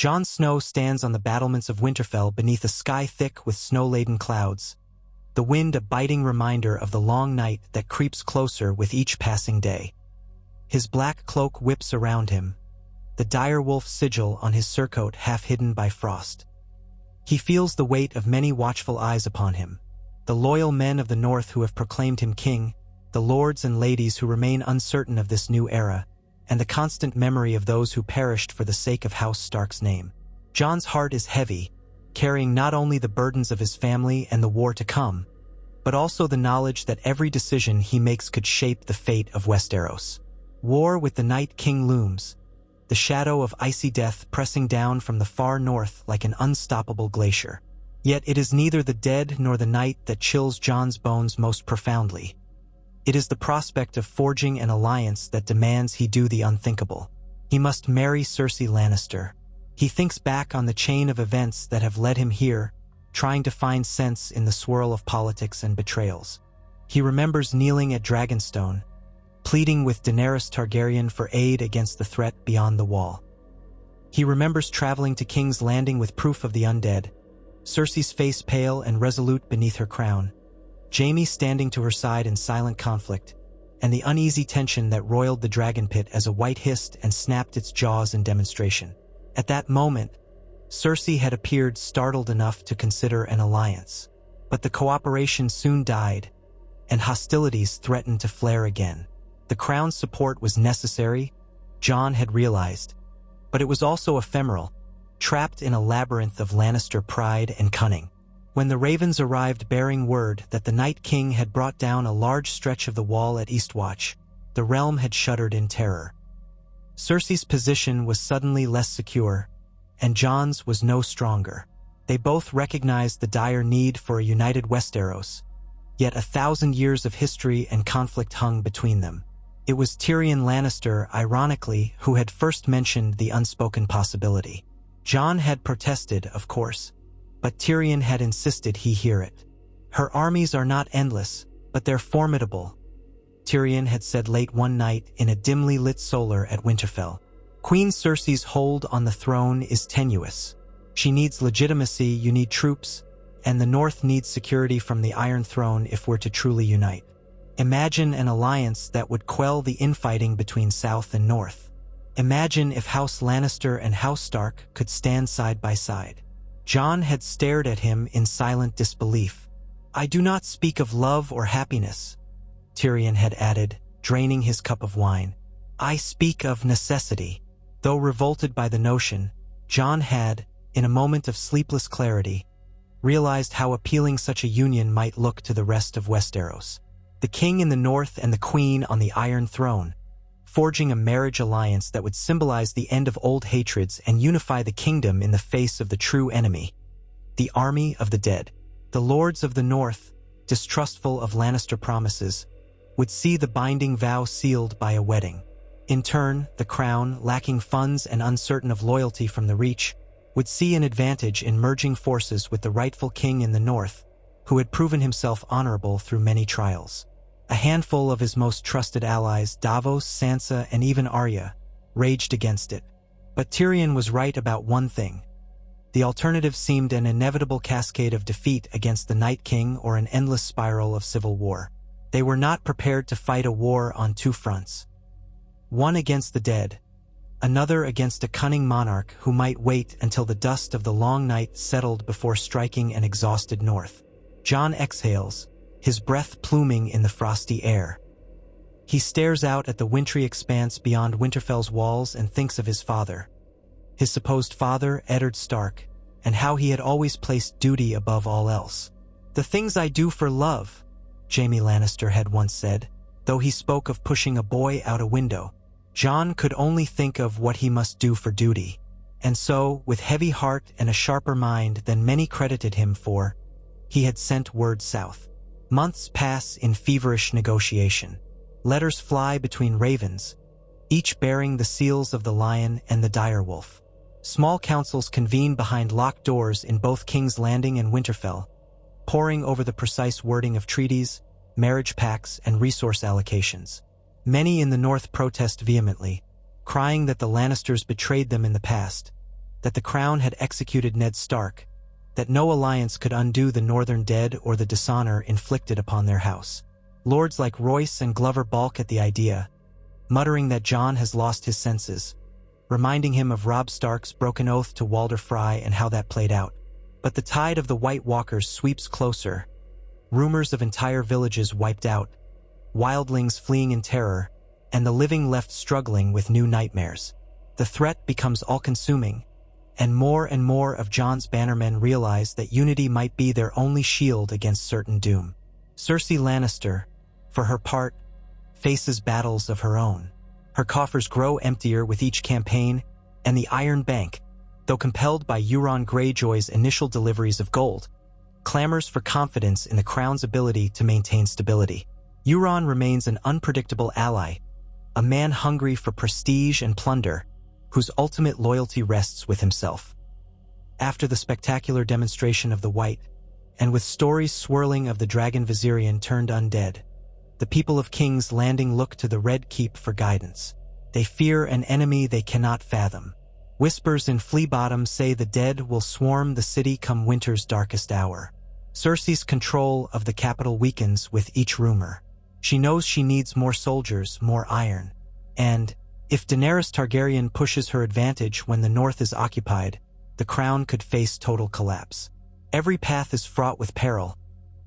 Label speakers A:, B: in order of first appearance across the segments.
A: Jon Snow stands on the battlements of Winterfell beneath a sky thick with snow-laden clouds, the wind a biting reminder of the long night that creeps closer with each passing day. His black cloak whips around him, the dire wolf sigil on his surcoat half hidden by frost. He feels the weight of many watchful eyes upon him, the loyal men of the north who have proclaimed him king, the lords and ladies who remain uncertain of this new era, and the constant memory of those who perished for the sake of House Stark's name. Jon's heart is heavy, carrying not only the burdens of his family and the war to come, but also the knowledge that every decision he makes could shape the fate of Westeros. War with the Night King looms, the shadow of icy death pressing down from the far north like an unstoppable glacier. Yet it is neither the dead nor the night that chills Jon's bones most profoundly. It is the prospect of forging an alliance that demands he do the unthinkable. He must marry Cersei Lannister. He thinks back on the chain of events that have led him here, trying to find sense in the swirl of politics and betrayals. He remembers kneeling at Dragonstone, pleading with Daenerys Targaryen for aid against the threat beyond the wall. He remembers traveling to King's Landing with proof of the undead, Cersei's face pale and resolute beneath her crown, Jaime standing to her side in silent conflict, and the uneasy tension that roiled the dragon pit as a white hissed and snapped its jaws in demonstration. At that moment, Cersei had appeared startled enough to consider an alliance. But the cooperation soon died, and hostilities threatened to flare again. The crown's support was necessary, Jon had realized, but it was also ephemeral, trapped in a labyrinth of Lannister pride and cunning. When the Ravens arrived bearing word that the Night King had brought down a large stretch of the wall at Eastwatch, the realm had shuddered in terror. Cersei's position was suddenly less secure, and Jon's was no stronger. They both recognized the dire need for a united Westeros, yet 1,000 years of history and conflict hung between them. It was Tyrion Lannister, ironically, who had first mentioned the unspoken possibility. Jon had protested, of course, but Tyrion had insisted he hear it. "Her armies are not endless, but they're formidable," Tyrion had said late one night in a dimly lit solar at Winterfell. "Queen Cersei's hold on the throne is tenuous. She needs legitimacy, you need troops, and the North needs security from the Iron Throne if we're to truly unite. Imagine an alliance that would quell the infighting between South and North. Imagine if House Lannister and House Stark could stand side by side." Jon had stared at him in silent disbelief. "I do not speak of love or happiness," Tyrion had added, draining his cup of wine. "I speak of necessity." Though revolted by the notion, Jon had, in a moment of sleepless clarity, realized how appealing such a union might look to the rest of Westeros. The king in the north and the queen on the Iron Throne, forging a marriage alliance that would symbolize the end of old hatreds and unify the kingdom in the face of the true enemy, the army of the dead. The lords of the north, distrustful of Lannister promises, would see the binding vow sealed by a wedding. In turn, the crown, lacking funds and uncertain of loyalty from the Reach, would see an advantage in merging forces with the rightful king in the north, who had proven himself honorable through many trials. A handful of his most trusted allies, Davos, Sansa, and even Arya, raged against it. But Tyrion was right about one thing. The alternative seemed an inevitable cascade of defeat against the Night King or an endless spiral of civil war. They were not prepared to fight a war on two fronts. One against the dead, another against a cunning monarch who might wait until the dust of the long night settled before striking an exhausted north. Jon exhales, his breath pluming in the frosty air. He stares out at the wintry expanse beyond Winterfell's walls and thinks of his father. His supposed father, Eddard Stark, and how he had always placed duty above all else. "The things I do for love," Jaime Lannister had once said, though he spoke of pushing a boy out a window. Jon could only think of what he must do for duty. And so, with heavy heart and a sharper mind than many credited him for, he had sent word south. Months pass in feverish negotiation. Letters fly between ravens, each bearing the seals of the lion and the direwolf. Small councils convene behind locked doors in both King's Landing and Winterfell, poring over the precise wording of treaties, marriage pacts, and resource allocations. Many in the North protest vehemently, crying that the Lannisters betrayed them in the past, that the crown had executed Ned Stark, that no alliance could undo the northern dead or the dishonor inflicted upon their house. Lords like Royce and Glover balk at the idea, muttering that Jon has lost his senses, reminding him of Robb Stark's broken oath to Walder Frey and how that played out. But the tide of the White Walkers sweeps closer, rumors of entire villages wiped out, wildlings fleeing in terror, and the living left struggling with new nightmares. The threat becomes all-consuming, and more of Jon's bannermen realize that unity might be their only shield against certain doom. Cersei Lannister, for her part, faces battles of her own. Her coffers grow emptier with each campaign, and the Iron Bank, though compelled by Euron Greyjoy's initial deliveries of gold, clamors for confidence in the crown's ability to maintain stability. Euron remains an unpredictable ally, a man hungry for prestige and plunder, whose ultimate loyalty rests with himself. After the spectacular demonstration of the White, and with stories swirling of the dragon Viserion turned undead, the people of King's Landing look to the Red Keep for guidance. They fear an enemy they cannot fathom. Whispers in Flea Bottom say the dead will swarm the city come winter's darkest hour. Cersei's control of the capital weakens with each rumor. She knows she needs more soldiers, more iron. And, if Daenerys Targaryen pushes her advantage when the north is occupied, the crown could face total collapse. Every path is fraught with peril,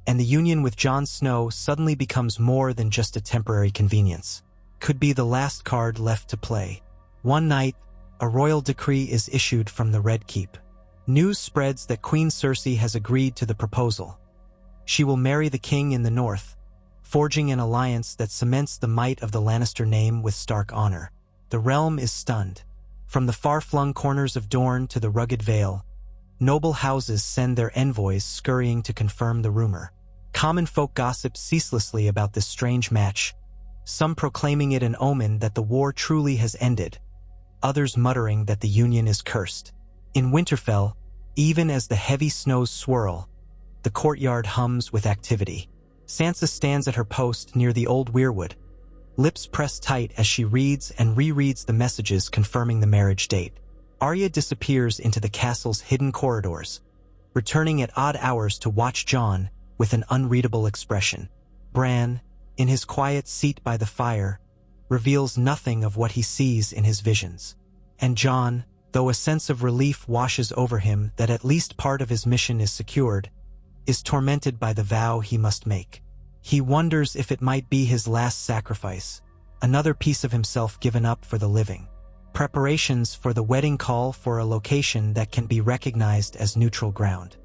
A: and the union with Jon Snow suddenly becomes more than just a temporary convenience. Could be the last card left to play. One night, a royal decree is issued from the Red Keep. News spreads that Queen Cersei has agreed to the proposal. She will marry the king in the north, forging an alliance that cements the might of the Lannister name with Stark honor. The realm is stunned. From the far-flung corners of Dorne to the rugged Vale, noble houses send their envoys scurrying to confirm the rumor. Common folk gossip ceaselessly about this strange match, some proclaiming it an omen that the war truly has ended, others muttering that the union is cursed. In Winterfell, even as the heavy snows swirl, the courtyard hums with activity. Sansa stands at her post near the old weirwood, lips pressed tight as she reads and rereads the messages confirming the marriage date. Arya disappears into the castle's hidden corridors, returning at odd hours to watch Jon with an unreadable expression. Bran, in his quiet seat by the fire, reveals nothing of what he sees in his visions. And Jon, though a sense of relief washes over him that at least part of his mission is secured, is tormented by the vow he must make. He wonders if it might be his last sacrifice, another piece of himself given up for the living. Preparations for the wedding call for a location that can be recognized as neutral ground.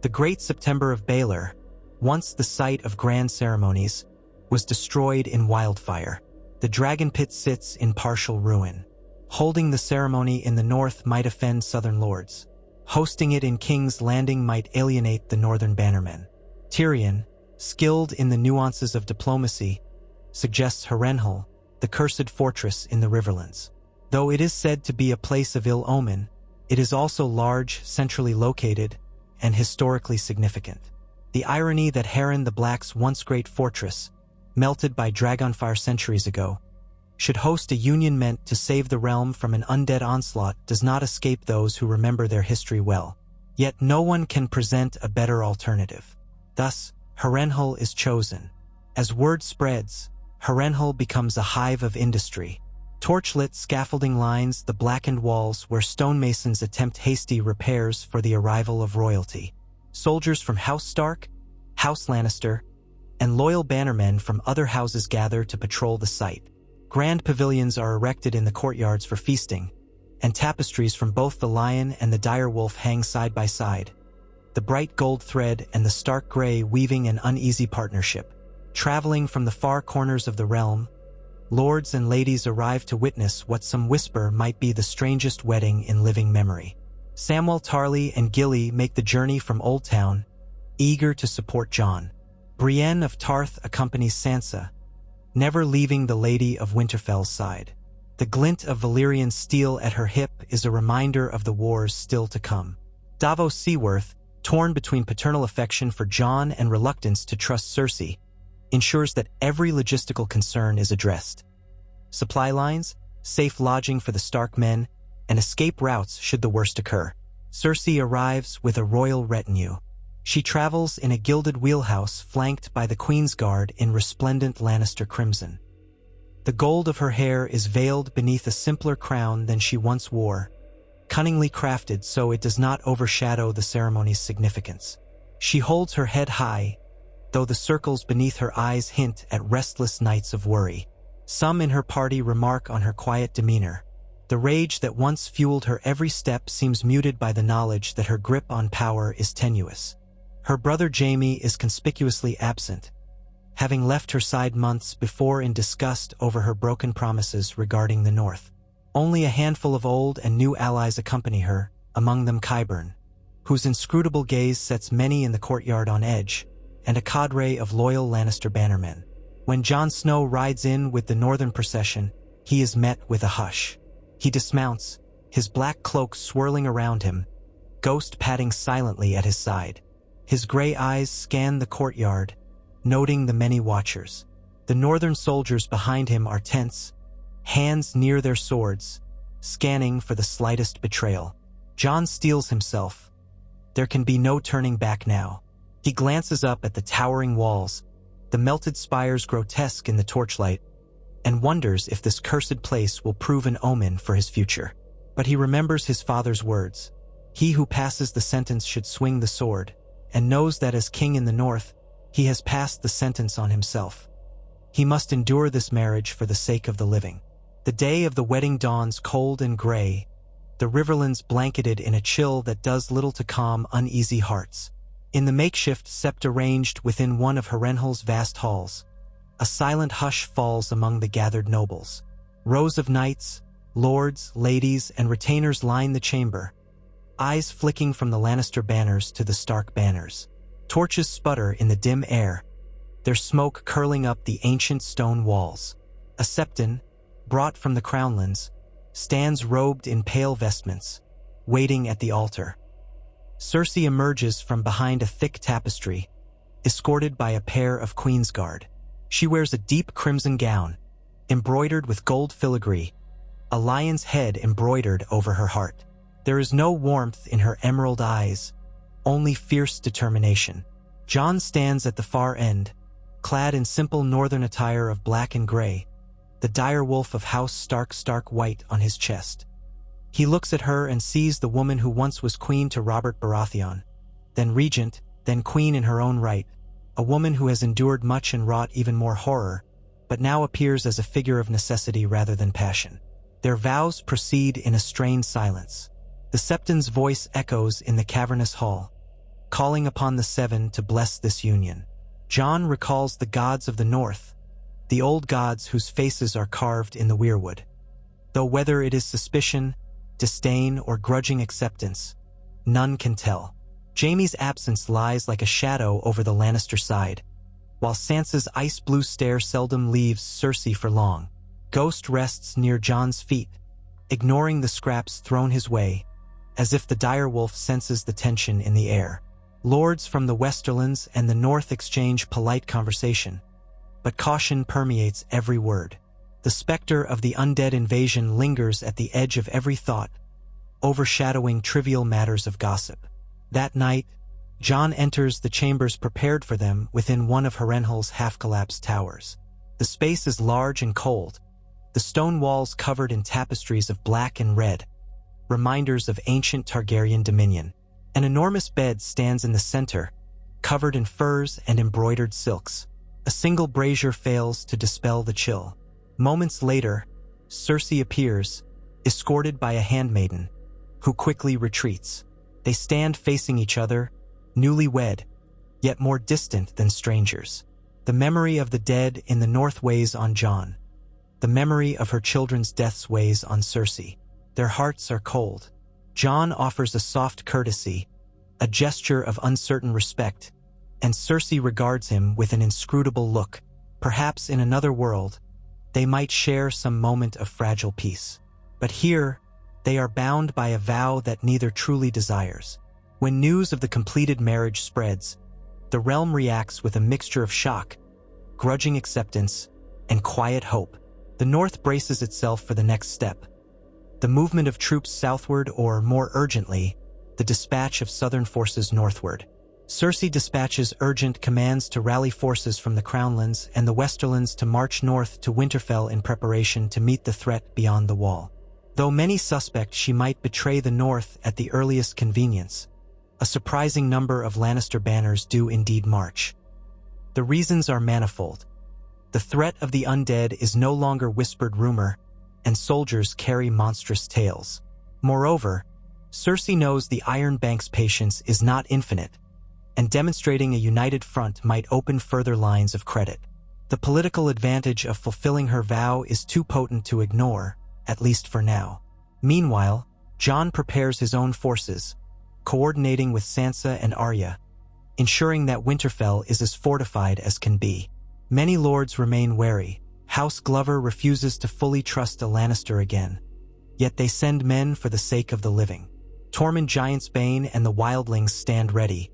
A: The Great September of Baelor, once the site of grand ceremonies, was destroyed in wildfire. The dragon pit sits in partial ruin. Holding the ceremony in the north might offend southern lords. Hosting it in King's Landing might alienate the northern bannermen. Tyrion, skilled in the nuances of diplomacy, suggests Harrenhal, the cursed fortress in the Riverlands. Though it is said to be a place of ill omen, it is also large, centrally located, and historically significant. The irony that Harren the Black's once great fortress, melted by dragonfire centuries ago, should host a union meant to save the realm from an undead onslaught does not escape those who remember their history well. Yet no one can present a better alternative. Thus, Harrenhal is chosen. As word spreads, Harrenhal becomes a hive of industry. Torchlit scaffolding lines the blackened walls where stonemasons attempt hasty repairs for the arrival of royalty. Soldiers from House Stark, House Lannister, and loyal bannermen from other houses gather to patrol the site. Grand pavilions are erected in the courtyards for feasting, and tapestries from both the lion and the direwolf hang side by side, the bright gold thread and the stark gray weaving an uneasy partnership. Traveling from the far corners of the realm, lords and ladies arrive to witness what some whisper might be the strangest wedding in living memory. Samwell Tarly and Gilly make the journey from Old Town, eager to support Jon. Brienne of Tarth accompanies Sansa, never leaving the Lady of Winterfell's side. The glint of Valyrian steel at her hip is a reminder of the wars still to come. Davos Seaworth, torn between paternal affection for Jon and reluctance to trust Cersei, ensures that every logistical concern is addressed. Supply lines, safe lodging for the Stark men, and escape routes should the worst occur. Cersei arrives with a royal retinue. She travels in a gilded wheelhouse flanked by the Queen's Guard in resplendent Lannister crimson. The gold of her hair is veiled beneath a simpler crown than she once wore, cunningly crafted so it does not overshadow the ceremony's significance. She holds her head high, though the circles beneath her eyes hint at restless nights of worry. Some in her party remark on her quiet demeanor. The rage that once fueled her every step seems muted by the knowledge that her grip on power is tenuous. Her brother Jaime is conspicuously absent, having left her side months before in disgust over her broken promises regarding the North. Only a handful of old and new allies accompany her, among them Qyburn, whose inscrutable gaze sets many in the courtyard on edge, and a cadre of loyal Lannister bannermen. When Jon Snow rides in with the northern procession, he is met with a hush. He dismounts, his black cloak swirling around him, Ghost padding silently at his side. His gray eyes scan the courtyard, noting the many watchers. The northern soldiers behind him are tense, hands near their swords, scanning for the slightest betrayal. Jon steels himself. There can be no turning back now. He glances up at the towering walls, the melted spires grotesque in the torchlight, and wonders if this cursed place will prove an omen for his future. But he remembers his father's words. He who passes the sentence should swing the sword, and knows that as king in the north, he has passed the sentence on himself. He must endure this marriage for the sake of the living. The day of the wedding dawns cold and gray, the riverlands blanketed in a chill that does little to calm uneasy hearts. In the makeshift sept arranged within one of Harrenhal's vast halls, a silent hush falls among the gathered nobles. Rows of knights, lords, ladies, and retainers line the chamber, eyes flicking from the Lannister banners to the Stark banners. Torches sputter in the dim air, their smoke curling up the ancient stone walls. A septon, brought from the Crownlands, stands robed in pale vestments, waiting at the altar. Cersei emerges from behind a thick tapestry, escorted by a pair of Queen's Guard. She wears a deep crimson gown, embroidered with gold filigree, a lion's head embroidered over her heart. There is no warmth in her emerald eyes, only fierce determination. Jon stands at the far end, clad in simple northern attire of black and gray, the direwolf of House Stark white on his chest. He looks at her and sees the woman who once was queen to Robert Baratheon, then regent, then queen in her own right, a woman who has endured much and wrought even more horror, but now appears as a figure of necessity rather than passion. Their vows proceed in a strained silence. The Septon's voice echoes in the cavernous hall, calling upon the Seven to bless this union. Jon recalls the gods of the north, the old gods whose faces are carved in the weirwood. Though whether it is suspicion, disdain, or grudging acceptance, none can tell. Jaime's absence lies like a shadow over the Lannister side, while Sansa's ice-blue stare seldom leaves Cersei for long. Ghost rests near Jon's feet, ignoring the scraps thrown his way, as if the direwolf senses the tension in the air. Lords from the Westerlands and the North exchange polite conversation, but caution permeates every word. The specter of the undead invasion lingers at the edge of every thought, overshadowing trivial matters of gossip. That night, Jon enters the chambers prepared for them within one of Harrenhal's half-collapsed towers. The space is large and cold, the stone walls covered in tapestries of black and red, reminders of ancient Targaryen dominion. An enormous bed stands in the center, covered in furs and embroidered silks. A single brazier fails to dispel the chill. Moments later, Cersei appears, escorted by a handmaiden, who quickly retreats. They stand facing each other, newlywed, yet more distant than strangers. The memory of the dead in the north weighs on Jon. The memory of her children's deaths weighs on Cersei. Their hearts are cold. Jon offers a soft courtesy, a gesture of uncertain respect, and Cersei regards him with an inscrutable look. Perhaps in another world, they might share some moment of fragile peace. But here, they are bound by a vow that neither truly desires. When news of the completed marriage spreads, the realm reacts with a mixture of shock, grudging acceptance, and quiet hope. The North braces itself for the next step, the movement of troops southward, or, more urgently, the dispatch of southern forces northward. Cersei dispatches urgent commands to rally forces from the Crownlands and the Westerlands to march north to Winterfell in preparation to meet the threat beyond the Wall. Though many suspect she might betray the North at the earliest convenience, a surprising number of Lannister banners do indeed march. The reasons are manifold. The threat of the undead is no longer whispered rumor, and soldiers carry monstrous tales. Moreover, Cersei knows the Iron Bank's patience is not infinite, and demonstrating a united front might open further lines of credit. The political advantage of fulfilling her vow is too potent to ignore, at least for now. Meanwhile, Jon prepares his own forces, coordinating with Sansa and Arya, ensuring that Winterfell is as fortified as can be. Many lords remain wary. House Glover refuses to fully trust a Lannister again, yet they send men for the sake of the living. Tormund Giantsbane and the wildlings stand ready,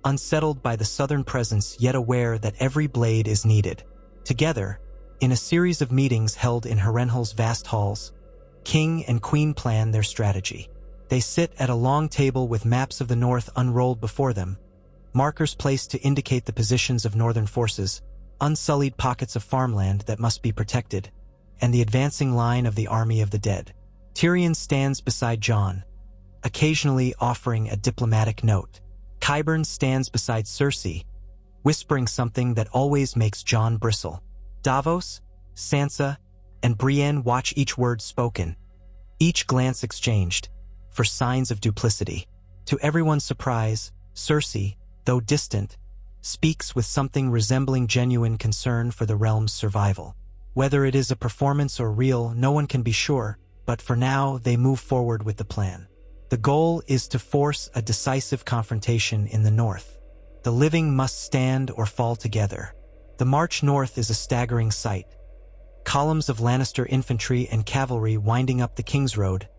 A: unsettled by the southern presence yet aware that every blade is needed. Together, in a series of meetings held in Harrenhal's vast halls, King and Queen plan their strategy. They sit at a long table with maps of the north unrolled before them, markers placed to indicate the positions of northern forces, unsullied pockets of farmland that must be protected, and the advancing line of the army of the dead. Tyrion stands beside Jon, occasionally offering a diplomatic note. Qyburn stands beside Cersei, whispering something that always makes Jon bristle. Davos, Sansa, and Brienne watch each word spoken, each glance exchanged, for signs of duplicity. To everyone's surprise, Cersei, though distant, speaks with something resembling genuine concern for the realm's survival. Whether it is a performance or real, no one can be sure, but for now they move forward with the plan. The goal is to force a decisive confrontation in the north. The living must stand or fall together. The march north is a staggering sight. Columns of Lannister infantry and cavalry winding up the King's Road,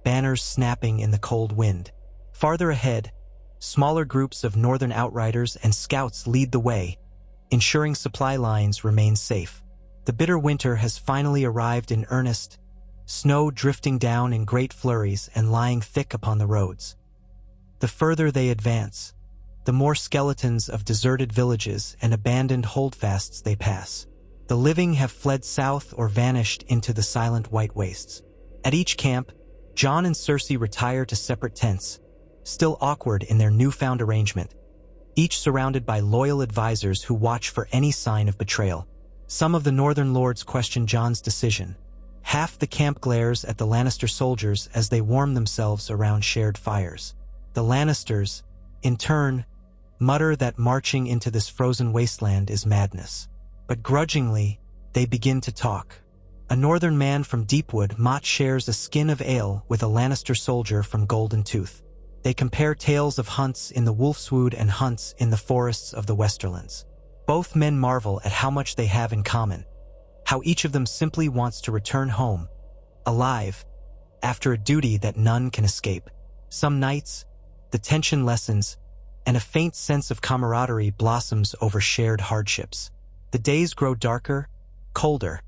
A: banners snapping in the cold wind. Farther ahead, smaller groups of northern outriders and scouts lead the way, ensuring supply lines remain safe. The bitter winter has finally arrived in earnest, snow drifting down in great flurries and lying thick upon the roads. The further they advance, the more skeletons of deserted villages and abandoned holdfasts they pass. The living have fled south or vanished into the silent white wastes. At each camp, Jon and Cersei retire to separate tents, still awkward in their newfound arrangement, each surrounded by loyal advisors who watch for any sign of betrayal. Some of the northern lords question Jon's decision. Half the camp glares at the Lannister soldiers as they warm themselves around shared fires. The Lannisters, in turn, mutter that marching into this frozen wasteland is madness. But grudgingly, they begin to talk. A northern man from Deepwood Mott shares a skin of ale with a Lannister soldier from Golden Tooth. They compare tales of hunts in the Wolfswood and hunts in the forests of the Westerlands. Both men marvel at how much they have in common, how each of them simply wants to return home, alive, after a duty that none can escape. Some nights, the tension lessens, and a faint sense of camaraderie blossoms over shared hardships. The days grow darker, colder,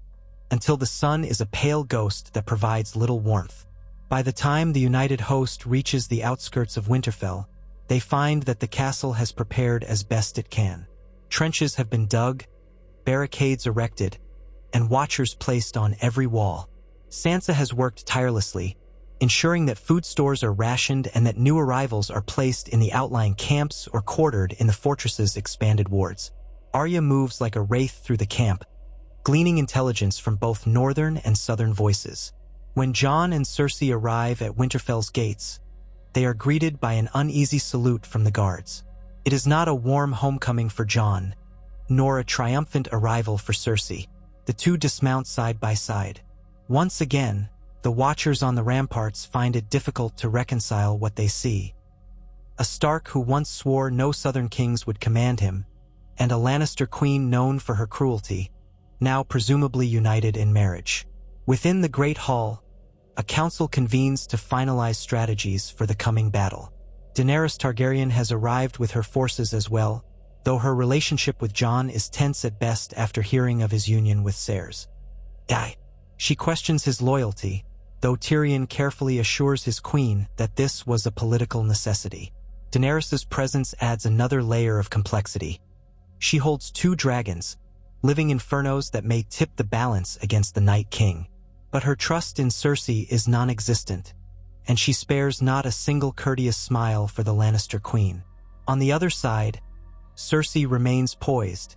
A: until the sun is a pale ghost that provides little warmth. By the time the united host reaches the outskirts of Winterfell, they find that the castle has prepared as best it can. Trenches have been dug, barricades erected, and watchers placed on every wall. Sansa has worked tirelessly, ensuring that food stores are rationed and that new arrivals are placed in the outlying camps or quartered in the fortress's expanded wards. Arya moves like a wraith through the camp, gleaning intelligence from both northern and southern voices. When Jon and Cersei arrive at Winterfell's gates, they are greeted by an uneasy salute from the guards. It is not a warm homecoming for Jon, nor a triumphant arrival for Cersei. The two dismount side by side. Once again, the watchers on the ramparts find it difficult to reconcile what they see. A Stark who once swore no southern kings would command him, and a Lannister queen known for her cruelty, now presumably united in marriage. Within the Great Hall, a council convenes to finalize strategies for the coming battle. Daenerys Targaryen has arrived with her forces as well, though her relationship with Jon is tense at best after hearing of his union with Cersei. She questions his loyalty, though Tyrion carefully assures his queen that this was a political necessity. Daenerys' presence adds another layer of complexity. She holds 2 dragons, living infernos that may tip the balance against the Night King. But her trust in Cersei is non-existent, and she spares not a single courteous smile for the Lannister queen. On the other side, Cersei remains poised,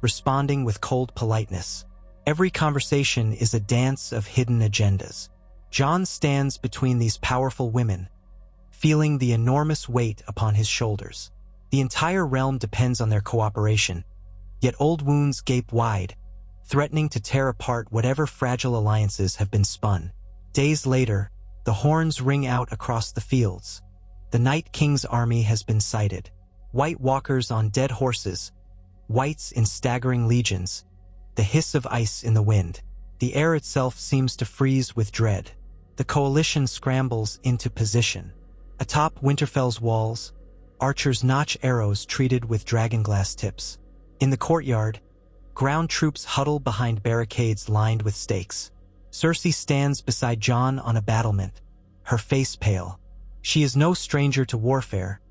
A: responding with cold politeness. Every conversation is a dance of hidden agendas. Jon stands between these powerful women, feeling the enormous weight upon his shoulders. The entire realm depends on their cooperation, yet old wounds gape wide, threatening to tear apart whatever fragile alliances have been spun. Days later, the horns ring out across the fields. The Night King's army has been sighted. White walkers on dead horses, whites in staggering legions, the hiss of ice in the wind. The air itself seems to freeze with dread. The coalition scrambles into position. Atop Winterfell's walls, archers notch arrows treated with dragonglass tips. In the courtyard, ground troops huddle behind barricades lined with stakes. Cersei stands beside Jon on a battlement, her face pale. She is no stranger to warfare,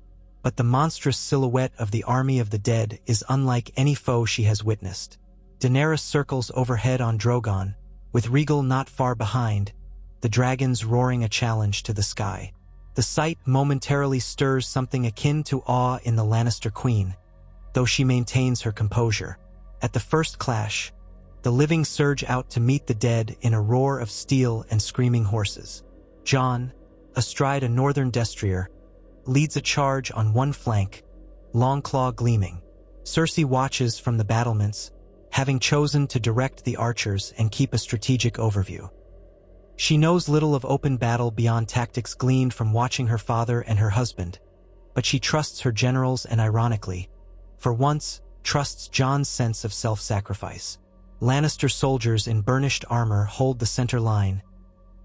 A: but the monstrous silhouette of the army of the dead is unlike any foe she has witnessed. Daenerys circles overhead on Drogon, with Rhaegal not far behind, the dragons roaring a challenge to the sky. The sight momentarily stirs something akin to awe in the Lannister queen, though she maintains her composure. At the first clash, the living surge out to meet the dead in a roar of steel and screaming horses. Jon, astride a northern destrier, leads a charge on one flank, Longclaw gleaming. Cersei watches from the battlements, having chosen to direct the archers and keep a strategic overview. She knows little of open battle beyond tactics gleaned from watching her father and her husband, but she trusts her generals and, ironically, for once, trusts Jon's sense of self-sacrifice. Lannister soldiers in burnished armor hold the center line,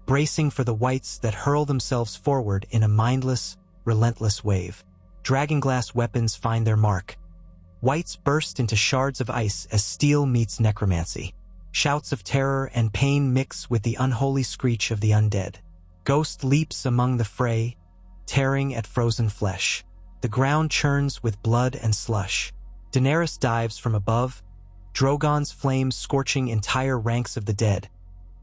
A: bracing for the whites that hurl themselves forward in a mindless, relentless wave. Dragonglass weapons find their mark. Whites burst into shards of ice as steel meets necromancy. Shouts of terror and pain mix with the unholy screech of the undead. Ghost leaps among the fray, tearing at frozen flesh. The ground churns with blood and slush. Daenerys dives from above, Drogon's flames scorching entire ranks of the dead.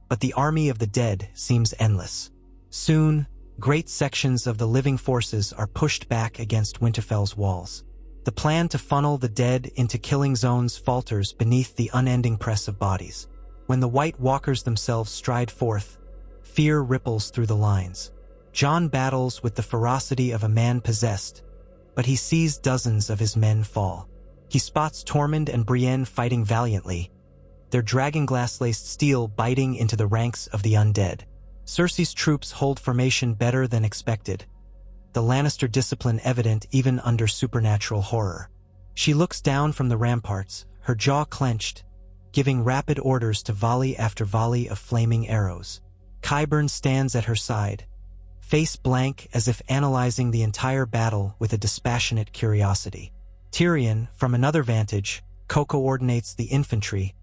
A: But the army of the dead seems endless. Soon, great sections of the living forces are pushed back against Winterfell's walls. The plan to funnel the dead into killing zones falters beneath the unending press of bodies. When the White Walkers themselves stride forth, fear ripples through the lines. Jon battles with the ferocity of a man possessed, but he sees dozens of his men fall. He spots Tormund and Brienne fighting valiantly, their dragonglass-laced steel biting into the ranks of the undead. Cersei's troops hold formation better than expected, the Lannister discipline evident even under supernatural horror. She looks down from the ramparts, her jaw clenched, giving rapid orders to volley after volley of flaming arrows. Qyburn stands at her side, face blank as if analyzing the entire battle with a dispassionate curiosity. Tyrion, from another vantage, co-coordinates the infantry,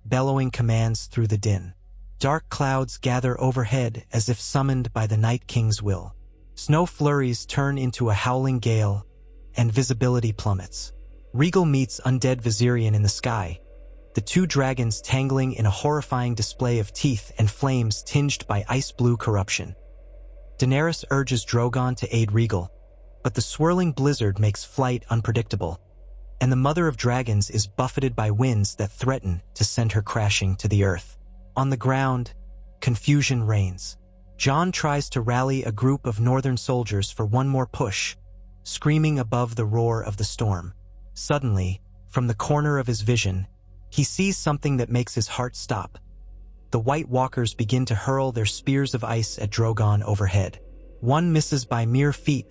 A: bellowing commands through the din. Dark clouds gather overhead as if summoned by the Night King's will. Snow flurries turn into a howling gale, and visibility plummets. Rhaegal meets undead Viserion in the sky, the 2 dragons tangling in a horrifying display of teeth and flames tinged by ice-blue corruption. Daenerys urges Drogon to aid Rhaegal, but the swirling blizzard makes flight unpredictable, and the Mother of Dragons is buffeted by winds that threaten to send her crashing to the earth. On the ground, confusion reigns. Jon tries to rally a group of northern soldiers for one more push, screaming above the roar of the storm. Suddenly, from the corner of his vision, he sees something that makes his heart stop. The White Walkers begin to hurl their spears of ice at Drogon overhead. One misses by mere feet,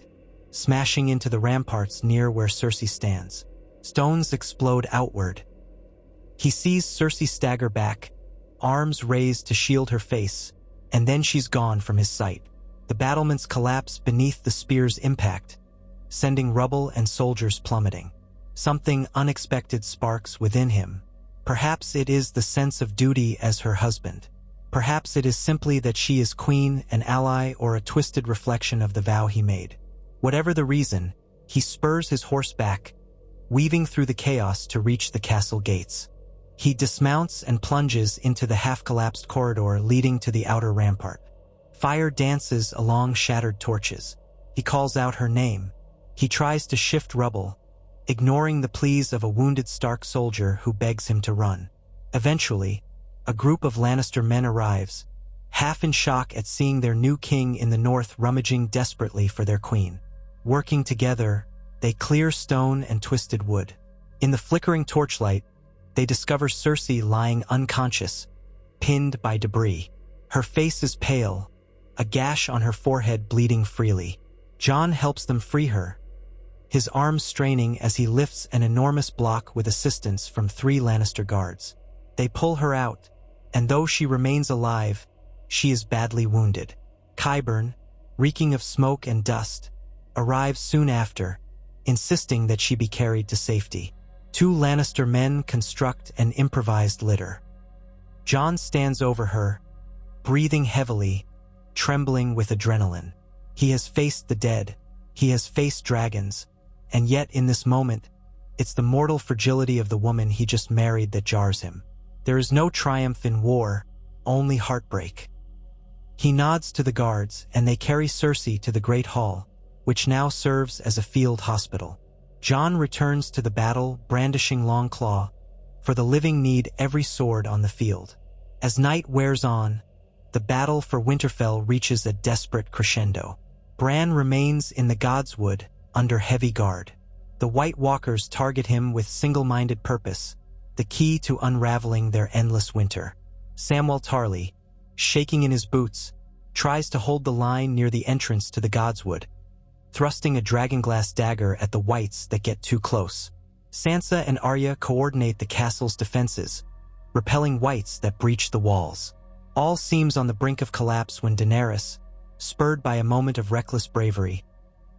A: smashing into the ramparts near where Cersei stands. Stones explode outward. He sees Cersei stagger back, arms raised to shield her face, and then she's gone from his sight. The battlements collapse beneath the spear's impact, sending rubble and soldiers plummeting. Something unexpected sparks within him. Perhaps it is the sense of duty as her husband. Perhaps it is simply that she is queen, an ally, or a twisted reflection of the vow he made. Whatever the reason, he spurs his horse back, weaving through the chaos to reach the castle gates. He dismounts and plunges into the half-collapsed corridor leading to the outer rampart. Fire dances along shattered torches. He calls out her name. He tries to shift rubble, ignoring the pleas of a wounded Stark soldier who begs him to run. Eventually, a group of Lannister men arrives, half in shock at seeing their new king in the north rummaging desperately for their queen. Working together, they clear stone and twisted wood. In the flickering torchlight, they discover Cersei lying unconscious, pinned by debris. Her face is pale, a gash on her forehead bleeding freely. Jon helps them free her, his arms straining as he lifts an enormous block with assistance from 3 Lannister guards. They pull her out, and though she remains alive, she is badly wounded. Qyburn, reeking of smoke and dust, arrives soon after, insisting that she be carried to safety. 2 Lannister men construct an improvised litter. Jon stands over her, breathing heavily, trembling with adrenaline. He has faced the dead, he has faced dragons, and yet in this moment, it's the mortal fragility of the woman he just married that jars him. There is no triumph in war, only heartbreak. He nods to the guards, and they carry Cersei to the Great Hall, which now serves as a field hospital. Jon returns to the battle, brandishing Longclaw, for the living need every sword on the field. As night wears on, the battle for Winterfell reaches a desperate crescendo. Bran remains in the Godswood, under heavy guard. The White Walkers target him with single-minded purpose, the key to unraveling their endless winter. Samwell Tarly, shaking in his boots, tries to hold the line near the entrance to the Godswood, thrusting a dragonglass dagger at the Whites that get too close. Sansa and Arya coordinate the castle's defenses, repelling Whites that breach the walls. All seems on the brink of collapse when Daenerys, spurred by a moment of reckless bravery,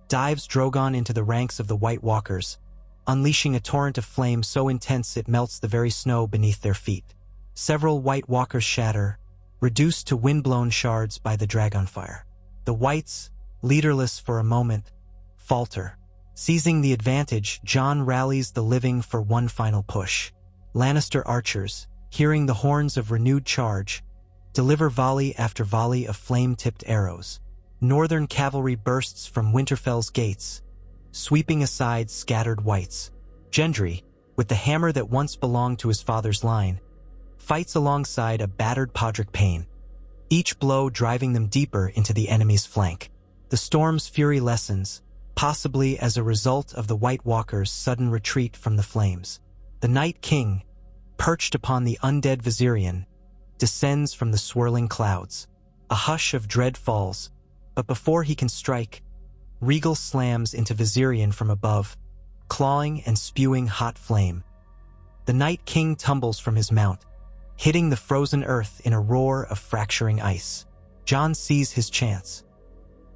A: dives Drogon into the ranks of the White Walkers, unleashing a torrent of flame so intense it melts the very snow beneath their feet. Several White Walkers shatter, reduced to wind-blown shards by the dragonfire. The Whites, leaderless for a moment, falter. Seizing the advantage, Jon rallies the living for one final push. Lannister archers, hearing the horns of renewed charge, deliver volley after volley of flame-tipped arrows. Northern cavalry bursts from Winterfell's gates, sweeping aside scattered Whites. Gendry, with the hammer that once belonged to his father's line, fights alongside a battered Podrick Payne, each blow driving them deeper into the enemy's flank. The storm's fury lessens, possibly as a result of the White Walkers' sudden retreat from the flames. The Night King, perched upon the undead Viserion, descends from the swirling clouds. A hush of dread falls, but before he can strike, Rhaegal slams into Viserion from above, clawing and spewing hot flame. The Night King tumbles from his mount, hitting the frozen earth in a roar of fracturing ice. Jon sees his chance.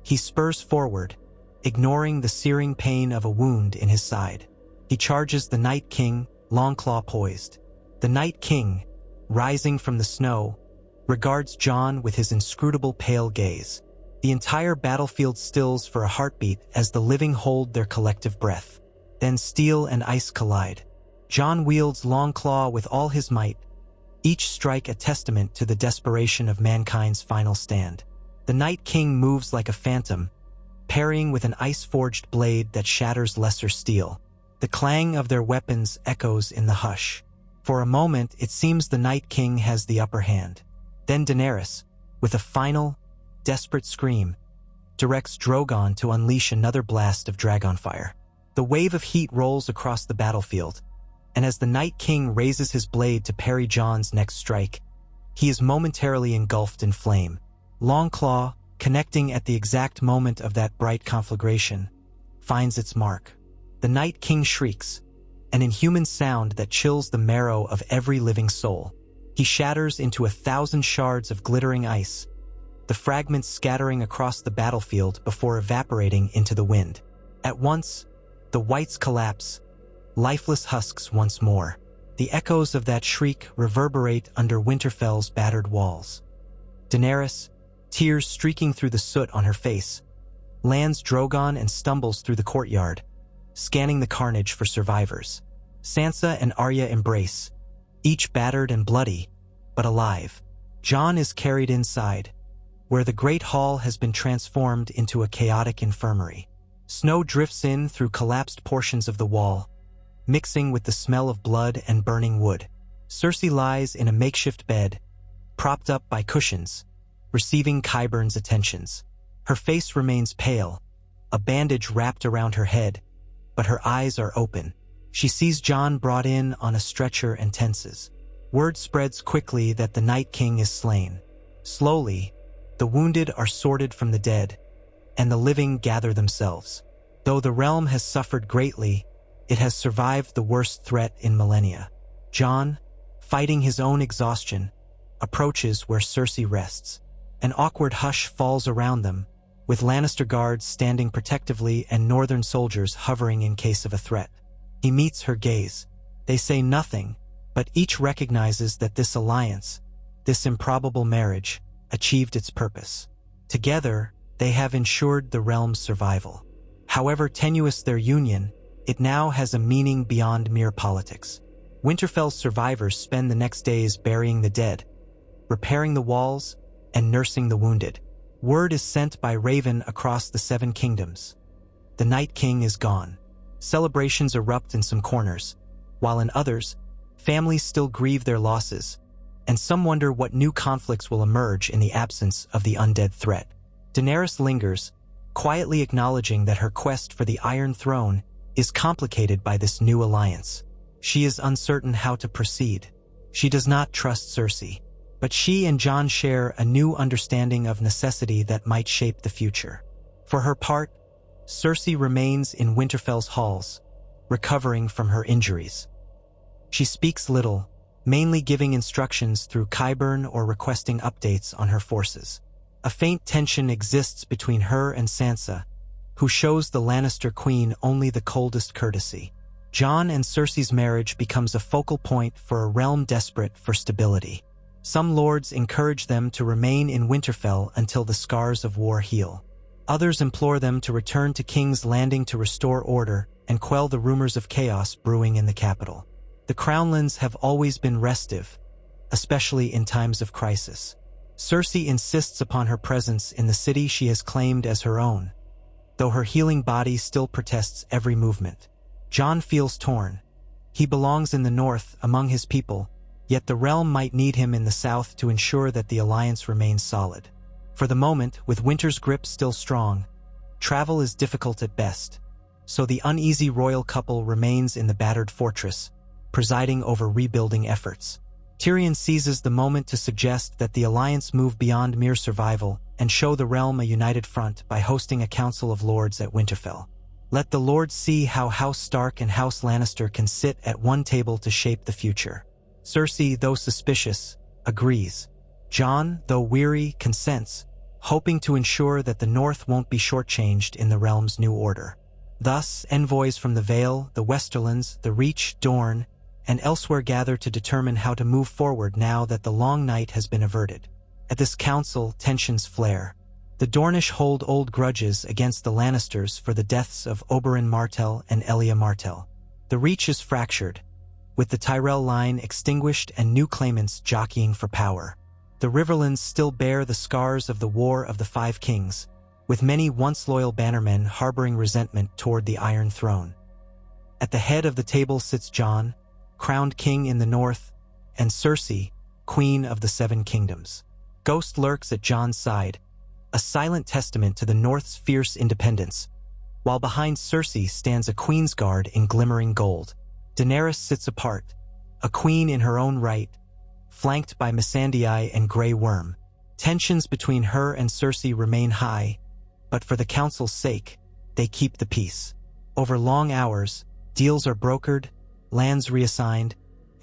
A: He spurs forward, ignoring the searing pain of a wound in his side. He charges the Night King, Longclaw poised. The Night King, rising from the snow, regards Jon with his inscrutable pale gaze. The entire battlefield stills for a heartbeat as the living hold their collective breath. Then steel and ice collide. Jon wields Longclaw with all his might, each strike a testament to the desperation of mankind's final stand. The Night King moves like a phantom, parrying with an ice-forged blade that shatters lesser steel. The clang of their weapons echoes in the hush. For a moment, it seems the Night King has the upper hand. Then Daenerys, with a final, desperate scream, directs Drogon to unleash another blast of dragonfire. The wave of heat rolls across the battlefield, and as the Night King raises his blade to parry Jon's next strike, he is momentarily engulfed in flame. Longclaw, connecting at the exact moment of that bright conflagration, finds its mark. The Night King shrieks, an inhuman sound that chills the marrow of every living soul. He shatters into 1,000 shards of glittering ice, the fragments scattering across the battlefield before evaporating into the wind. At once, the Whites collapse, lifeless husks once more. The echoes of that shriek reverberate under Winterfell's battered walls. Daenerys, tears streaking through the soot on her face, lands Drogon and stumbles through the courtyard, scanning the carnage for survivors. Sansa and Arya embrace, each battered and bloody, but alive. Jon is carried inside, where the Great Hall has been transformed into a chaotic infirmary. Snow drifts in through collapsed portions of the wall, mixing with the smell of blood and burning wood. Cersei lies in a makeshift bed, propped up by cushions, receiving Qyburn's attentions. Her face remains pale, a bandage wrapped around her head, but her eyes are open. She sees Jon brought in on a stretcher and tenses. Word spreads quickly that the Night King is slain. Slowly, the wounded are sorted from the dead, and the living gather themselves. Though the realm has suffered greatly, it has survived the worst threat in millennia. Jon, fighting his own exhaustion, approaches where Cersei rests. An awkward hush falls around them, with Lannister guards standing protectively and Northern soldiers hovering in case of a threat. He meets her gaze. They say nothing, but each recognizes that this alliance, this improbable marriage, achieved its purpose. Together, they have ensured the realm's survival. However tenuous their union, it now has a meaning beyond mere politics. Winterfell's survivors spend the next days burying the dead, repairing the walls, and nursing the wounded. Word is sent by Raven across the Seven Kingdoms. The Night King is gone. Celebrations erupt in some corners, while in others, families still grieve their losses, and some wonder what new conflicts will emerge in the absence of the undead threat. Daenerys lingers, quietly acknowledging that her quest for the Iron Throne is complicated by this new alliance. She is uncertain how to proceed. She does not trust Cersei, but she and Jon share a new understanding of necessity that might shape the future. For her part, Cersei remains in Winterfell's halls, recovering from her injuries. She speaks little, mainly giving instructions through Qyburn or requesting updates on her forces. A faint tension exists between her and Sansa, who shows the Lannister queen only the coldest courtesy. Jon and Cersei's marriage becomes a focal point for a realm desperate for stability. Some lords encourage them to remain in Winterfell until the scars of war heal. Others implore them to return to King's Landing to restore order and quell the rumors of chaos brewing in the capital. The Crownlands have always been restive, especially in times of crisis. Cersei insists upon her presence in the city she has claimed as her own, though her healing body still protests every movement. Jon feels torn. He belongs in the north among his people, yet the realm might need him in the south to ensure that the alliance remains solid. For the moment, with winter's grip still strong, travel is difficult at best, so the uneasy royal couple remains in the battered fortress, presiding over rebuilding efforts. Tyrion seizes the moment to suggest that the alliance move beyond mere survival and show the realm a united front by hosting a council of lords at Winterfell. Let the lords see how House Stark and House Lannister can sit at one table to shape the future. Cersei, though suspicious, agrees. Jon, though weary, consents, hoping to ensure that the North won't be shortchanged in the realm's new order. Thus, envoys from the Vale, the Westerlands, the Reach, Dorne, and elsewhere gather to determine how to move forward now that the long night has been averted. At this council, tensions flare. The Dornish hold old grudges against the Lannisters for the deaths of Oberyn Martell and Elia Martell. The Reach is fractured, with the Tyrell line extinguished and new claimants jockeying for power. The Riverlands still bear the scars of the War of the Five Kings, with many once loyal bannermen harboring resentment toward the Iron Throne. At the head of the table sits Jon, crowned king in the north, and Cersei, queen of the Seven Kingdoms. Ghost lurks at Jon's side, a silent testament to the North's fierce independence, while behind Cersei stands a queen's guard in glimmering gold. Daenerys sits apart, a queen in her own right, flanked by Missandei and Grey Worm. Tensions between her and Cersei remain high, but for the council's sake, they keep the peace. Over long hours, deals are brokered, lands reassigned,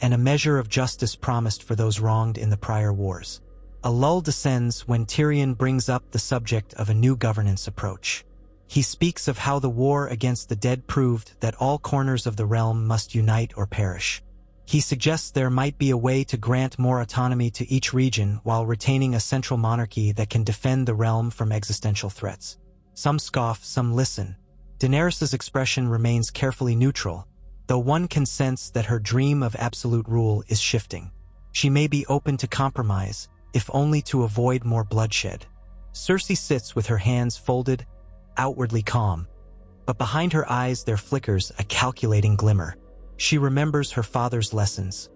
A: and a measure of justice promised for those wronged in the prior wars. A lull descends when Tyrion brings up the subject of a new governance approach. He speaks of how the war against the dead proved that all corners of the realm must unite or perish. He suggests there might be a way to grant more autonomy to each region while retaining a central monarchy that can defend the realm from existential threats. Some scoff, some listen. Daenerys's expression remains carefully neutral, though one can sense that her dream of absolute rule is shifting. She may be open to compromise, if only to avoid more bloodshed. Cersei sits with her hands folded, outwardly calm, but behind her eyes there flickers a calculating glimmer. She remembers her father's lessons.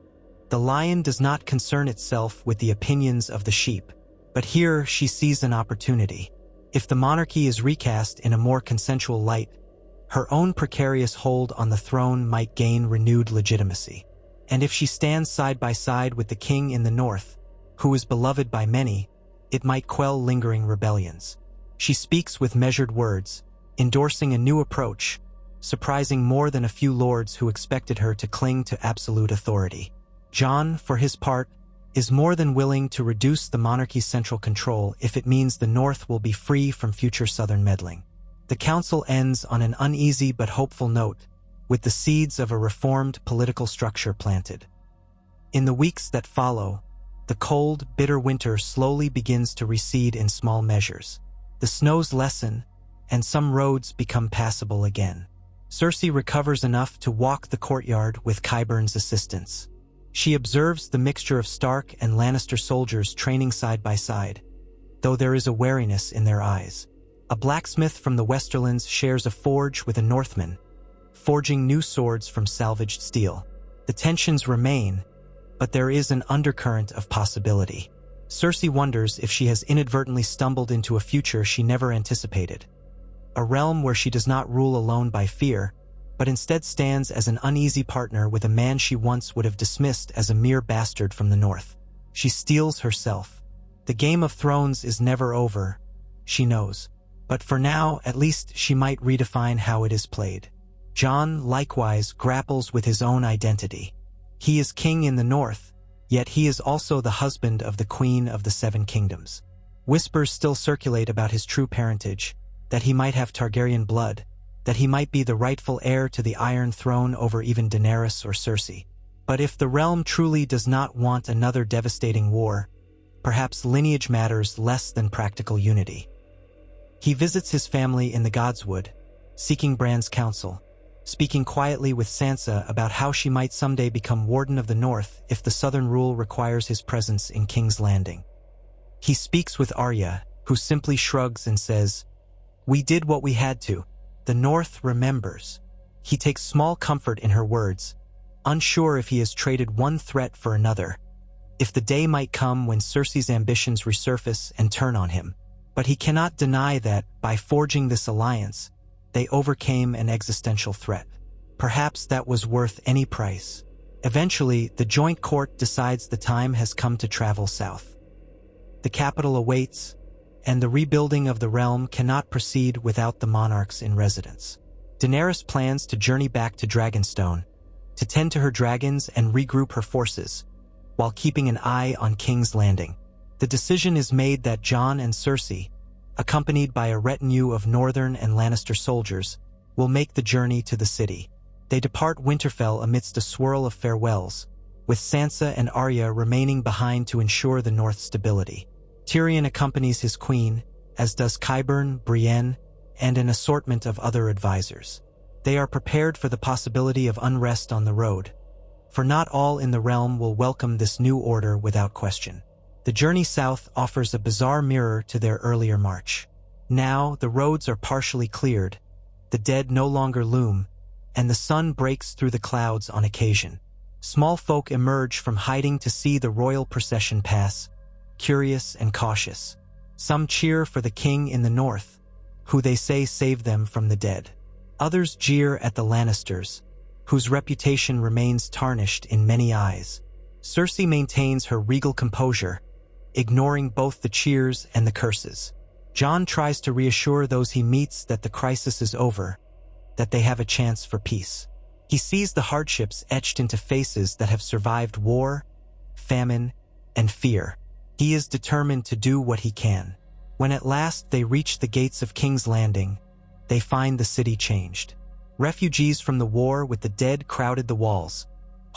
A: The lion does not concern itself with the opinions of the sheep, but here she sees an opportunity. If the monarchy is recast in a more consensual light, her own precarious hold on the throne might gain renewed legitimacy. And if she stands side by side with the king in the north, who is beloved by many, it might quell lingering rebellions. She speaks with measured words, endorsing a new approach, surprising more than a few lords who expected her to cling to absolute authority. Jon, for his part, is more than willing to reduce the monarchy's central control if it means the North will be free from future southern meddling. The council ends on an uneasy but hopeful note, with the seeds of a reformed political structure planted. In the weeks that follow, the cold, bitter winter slowly begins to recede in small measures. The snows lessen, and some roads become passable again. Cersei recovers enough to walk the courtyard with Qyburn's assistance. She observes the mixture of Stark and Lannister soldiers training side by side, though there is a wariness in their eyes. A blacksmith from the Westerlands shares a forge with a Northman, forging new swords from salvaged steel. The tensions remain, but there is an undercurrent of possibility. Cersei wonders if she has inadvertently stumbled into a future she never anticipated. A realm where she does not rule alone by fear, but instead stands as an uneasy partner with a man she once would have dismissed as a mere bastard from the north. She steels herself. The Game of Thrones is never over, she knows. But for now, at least she might redefine how it is played. Jon, likewise, grapples with his own identity. He is king in the north, yet he is also the husband of the Queen of the Seven Kingdoms. Whispers still circulate about his true parentage, that he might have Targaryen blood, that he might be the rightful heir to the Iron Throne over even Daenerys or Cersei. But if the realm truly does not want another devastating war, perhaps lineage matters less than practical unity. He visits his family in the Godswood, seeking Bran's counsel, speaking quietly with Sansa about how she might someday become Warden of the North if the Southern rule requires his presence in King's Landing. He speaks with Arya, who simply shrugs and says, "We did what we had to. The North remembers." He takes small comfort in her words, unsure if he has traded one threat for another, if the day might come when Cersei's ambitions resurface and turn on him. But he cannot deny that, by forging this alliance, they overcame an existential threat. Perhaps that was worth any price. Eventually, the joint court decides the time has come to travel south. The capital awaits, and the rebuilding of the realm cannot proceed without the monarchs in residence. Daenerys plans to journey back to Dragonstone, to tend to her dragons and regroup her forces, while keeping an eye on King's Landing. The decision is made that Jon and Cersei, accompanied by a retinue of Northern and Lannister soldiers, will make the journey to the city. They depart Winterfell amidst a swirl of farewells, with Sansa and Arya remaining behind to ensure the North's stability. Tyrion accompanies his queen, as does Qyburn, Brienne, and an assortment of other advisors. They are prepared for the possibility of unrest on the road, for not all in the realm will welcome this new order without question. The journey south offers a bizarre mirror to their earlier march. Now, the roads are partially cleared, the dead no longer loom, and the sun breaks through the clouds on occasion. Small folk emerge from hiding to see the royal procession pass, curious and cautious. Some cheer for the king in the north, who they say saved them from the dead. Others jeer at the Lannisters, whose reputation remains tarnished in many eyes. Cersei maintains her regal composure, ignoring both the cheers and the curses. Jon tries to reassure those he meets that the crisis is over, that they have a chance for peace. He sees the hardships etched into faces that have survived war, famine, and fear. He is determined to do what he can. When at last they reach the gates of King's Landing, they find the city changed. Refugees from the war with the dead crowded the walls,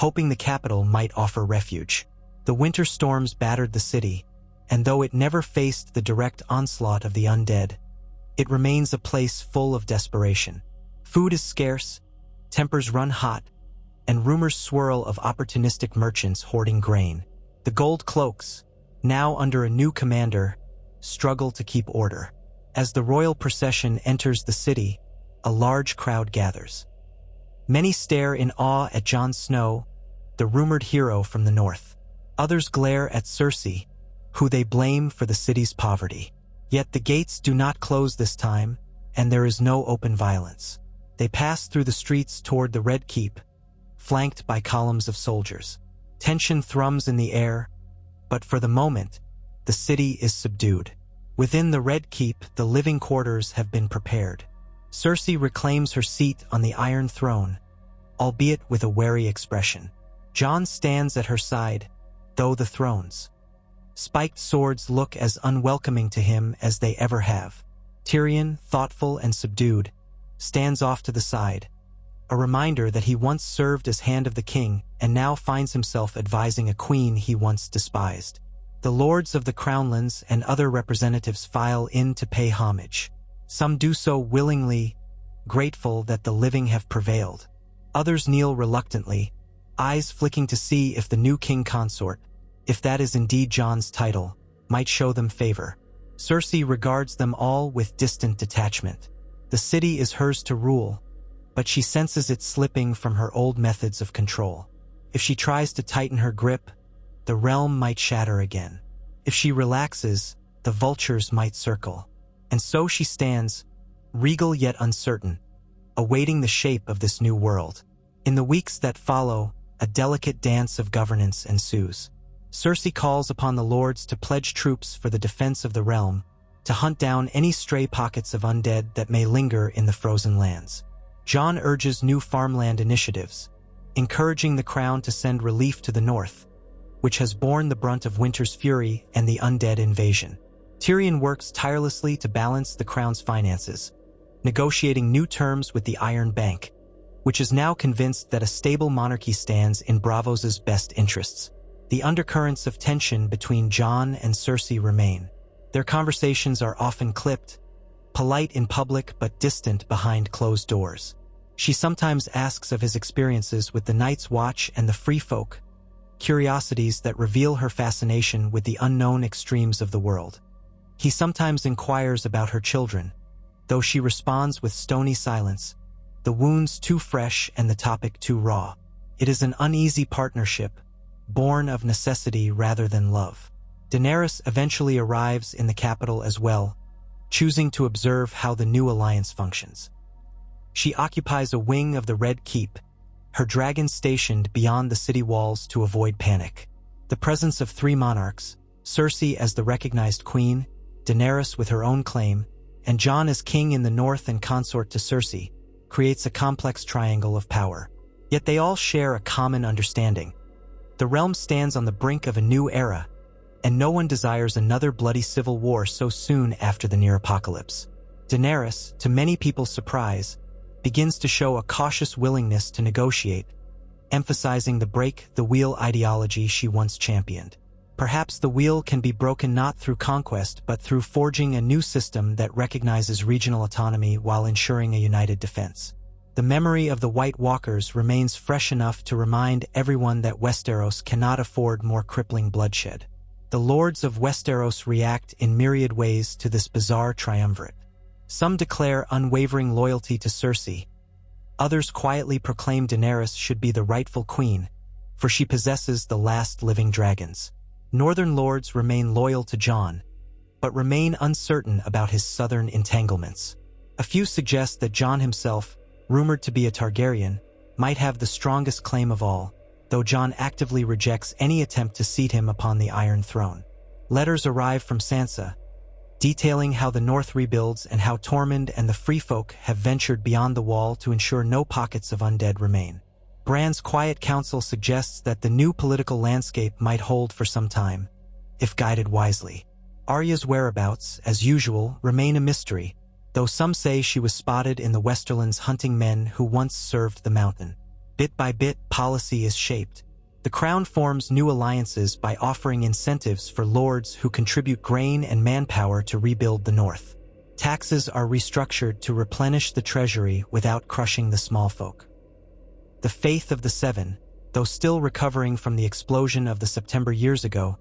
A: hoping the capital might offer refuge. The winter storms battered the city, and though it never faced the direct onslaught of the undead, it remains a place full of desperation. Food is scarce, tempers run hot, and rumors swirl of opportunistic merchants hoarding grain. The gold cloaks, now under a new commander, struggle to keep order. As the royal procession enters the city, a large crowd gathers. Many stare in awe at Jon Snow, the rumored hero from the north. Others glare at Cersei, who they blame for the city's poverty. Yet the gates do not close this time, and there is no open violence. They pass through the streets toward the Red Keep, flanked by columns of soldiers. Tension thrums in the air, but for the moment, the city is subdued. Within the Red Keep, the living quarters have been prepared. Cersei reclaims her seat on the Iron Throne, albeit with a wary expression. Jon stands at her side, though the throne's spiked swords look as unwelcoming to him as they ever have. Tyrion, thoughtful and subdued, stands off to the side, a reminder that he once served as Hand of the King and now finds himself advising a queen he once despised. The lords of the Crownlands and other representatives file in to pay homage. Some do so willingly, grateful that the living have prevailed. Others kneel reluctantly, eyes flicking to see if the new king consort, if that is indeed Jon's title, might show them favor. Cersei regards them all with distant detachment. The city is hers to rule, but she senses it slipping from her old methods of control. If she tries to tighten her grip, the realm might shatter again. If she relaxes, the vultures might circle. And so she stands, regal yet uncertain, awaiting the shape of this new world. In the weeks that follow, a delicate dance of governance ensues. Cersei calls upon the lords to pledge troops for the defense of the realm, to hunt down any stray pockets of undead that may linger in the frozen lands. Jon urges new farmland initiatives, encouraging the crown to send relief to the north, which has borne the brunt of winter's fury and the undead invasion. Tyrion works tirelessly to balance the crown's finances, negotiating new terms with the Iron Bank, which is now convinced that a stable monarchy stands in Braavos's best interests. The undercurrents of tension between Jon and Cersei remain. Their conversations are often clipped, polite in public but distant behind closed doors. She sometimes asks of his experiences with the Night's Watch and the Free Folk, curiosities that reveal her fascination with the unknown extremes of the world. He sometimes inquires about her children, though she responds with stony silence, the wounds too fresh and the topic too raw. It is an uneasy partnership, born of necessity rather than love. Daenerys eventually arrives in the capital as well, choosing to observe how the new alliance functions. She occupies a wing of the Red Keep, her dragon stationed beyond the city walls to avoid panic. The presence of three monarchs, Cersei as the recognized queen, Daenerys with her own claim, and Jon as king in the north and consort to Cersei, creates a complex triangle of power. Yet they all share a common understanding. The realm stands on the brink of a new era, and no one desires another bloody civil war so soon after the near apocalypse. Daenerys, to many people's surprise, begins to show a cautious willingness to negotiate, emphasizing the break-the-wheel ideology she once championed. Perhaps the wheel can be broken not through conquest but through forging a new system that recognizes regional autonomy while ensuring a united defense. The memory of the White Walkers remains fresh enough to remind everyone that Westeros cannot afford more crippling bloodshed. The lords of Westeros react in myriad ways to this bizarre triumvirate. Some declare unwavering loyalty to Cersei. Others quietly proclaim Daenerys should be the rightful queen, for she possesses the last living dragons. Northern lords remain loyal to Jon, but remain uncertain about his southern entanglements. A few suggest that Jon himself, rumored to be a Targaryen, might have the strongest claim of all, though Jon actively rejects any attempt to seat him upon the Iron Throne. Letters arrive from Sansa, detailing how the North rebuilds and how Tormund and the Free Folk have ventured beyond the wall to ensure no pockets of undead remain. Bran's quiet counsel suggests that the new political landscape might hold for some time, if guided wisely. Arya's whereabouts, as usual, remain a mystery, though some say she was spotted in the Westerlands hunting men who once served the Mountain. Bit by bit, policy is shaped. The crown forms new alliances by offering incentives for lords who contribute grain and manpower to rebuild the north. Taxes are restructured to replenish the treasury without crushing the small folk. The faith of the Seven, though still recovering from the explosion of the September years ago,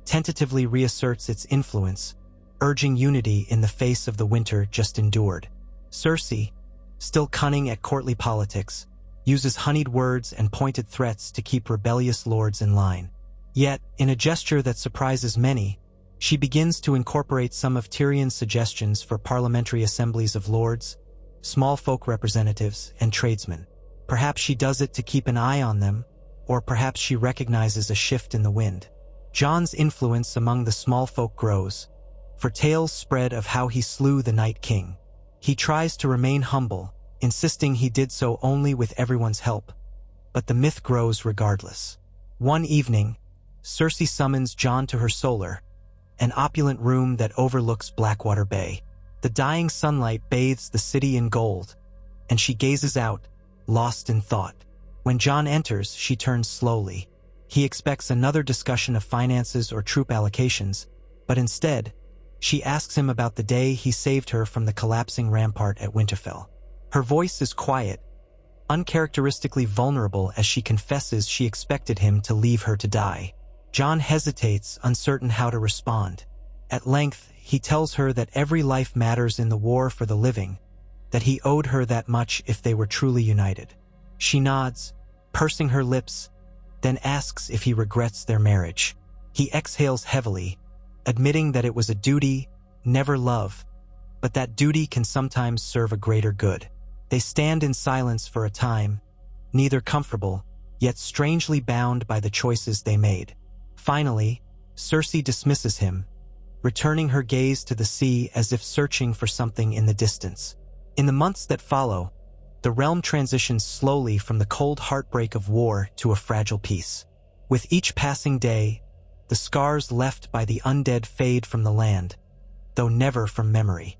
A: tentatively reasserts its influence, urging unity in the face of the winter just endured. Cersei, still cunning at courtly politics, uses honeyed words and pointed threats to keep rebellious lords in line. Yet, in a gesture that surprises many, she begins to incorporate some of Tyrion's suggestions for parliamentary assemblies of lords, small folk representatives, and tradesmen. Perhaps she does it to keep an eye on them, or perhaps she recognizes a shift in the wind. Jon's influence among the small folk grows, for tales spread of how he slew the Night King. He tries to remain humble, insisting he did so only with everyone's help, but the myth grows regardless. One evening, Cersei summons Jon to her solar, an opulent room that overlooks Blackwater Bay. The dying sunlight bathes the city in gold, and she gazes out, lost in thought. When Jon enters, she turns slowly. He expects another discussion of finances or troop allocations, but instead, she asks him about the day he saved her from the collapsing rampart at Winterfell. Her voice is quiet, uncharacteristically vulnerable as she confesses she expected him to leave her to die. Jon hesitates, uncertain how to respond. At length, he tells her that every life matters in the war for the living, that he owed her that much if they were truly united. She nods, pursing her lips, then asks if he regrets their marriage. He exhales heavily, admitting that it was a duty, never love, but that duty can sometimes serve a greater good. They stand in silence for a time, neither comfortable, yet strangely bound by the choices they made. Finally, Cersei dismisses him, returning her gaze to the sea as if searching for something in the distance. In the months that follow, the realm transitions slowly from the cold heartbreak of war to a fragile peace. With each passing day, the scars left by the undead fade from the land, though never from memory.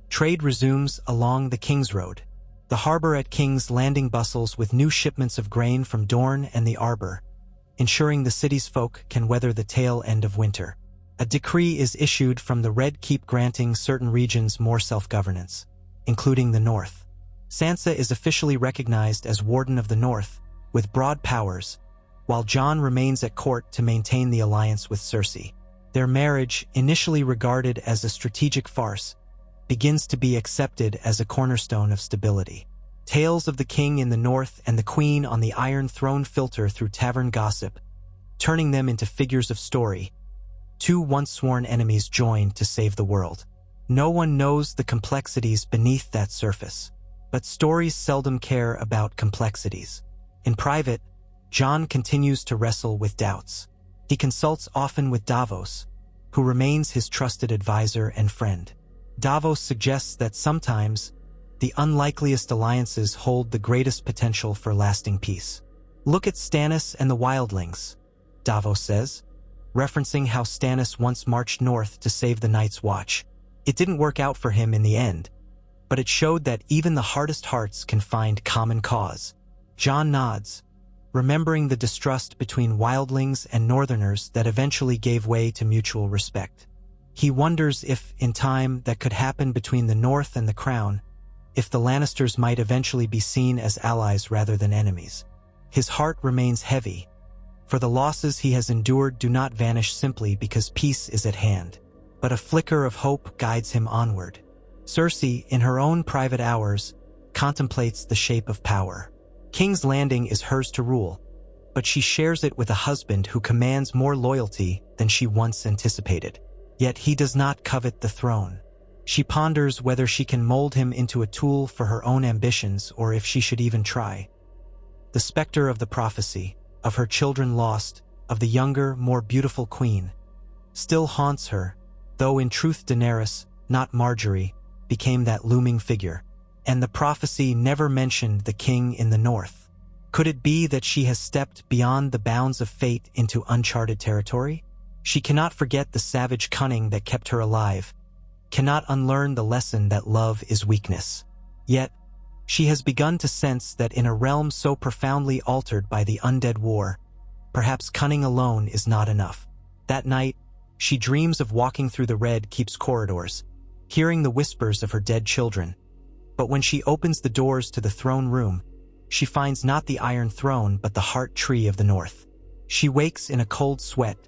A: Trade resumes along the King's Road. The harbor at King's Landing bustles with new shipments of grain from Dorne and the Arbor, ensuring the city's folk can weather the tail end of winter. A decree is issued from the Red Keep granting certain regions more self-governance, including the North. Sansa is officially recognized as Warden of the North, with broad powers, while Jon remains at court to maintain the alliance with Cersei. Their marriage, initially regarded as a strategic farce, begins to be accepted as a cornerstone of stability. Tales of the king in the north and the queen on the Iron Throne filter through tavern gossip, turning them into figures of story. Two once-sworn enemies joined to save the world. No one knows the complexities beneath that surface, but stories seldom care about complexities. In private, Jon continues to wrestle with doubts. He consults often with Davos, who remains his trusted advisor and friend. Davos suggests that sometimes, the unlikeliest alliances hold the greatest potential for lasting peace. Look at Stannis and the Wildlings, Davos says, referencing how Stannis once marched north to save the Night's Watch. It didn't work out for him in the end, but it showed that even the hardest hearts can find common cause. Jon nods, remembering the distrust between Wildlings and Northerners that eventually gave way to mutual respect. He wonders if, in time, that could happen between the North and the Crown, if the Lannisters might eventually be seen as allies rather than enemies. His heart remains heavy, for the losses he has endured do not vanish simply because peace is at hand, but a flicker of hope guides him onward. Cersei, in her own private hours, contemplates the shape of power. King's Landing is hers to rule, but she shares it with a husband who commands more loyalty than she once anticipated. Yet he does not covet the throne. She ponders whether she can mold him into a tool for her own ambitions or if she should even try. The specter of the prophecy, of her children lost, of the younger, more beautiful queen, still haunts her, though in truth Daenerys, not Marjorie, became that looming figure. And the prophecy never mentioned the king in the north. Could it be that she has stepped beyond the bounds of fate into uncharted territory? She cannot forget the savage cunning that kept her alive, cannot unlearn the lesson that love is weakness. Yet, She has begun to sense that in a realm so profoundly altered by the undead war, perhaps cunning alone is not enough. That night, she dreams of walking through the Red Keep's corridors, hearing the whispers of her dead children. But when she opens the doors to the throne room, she finds not the Iron Throne but the Heart Tree of the North. She wakes in a cold sweat,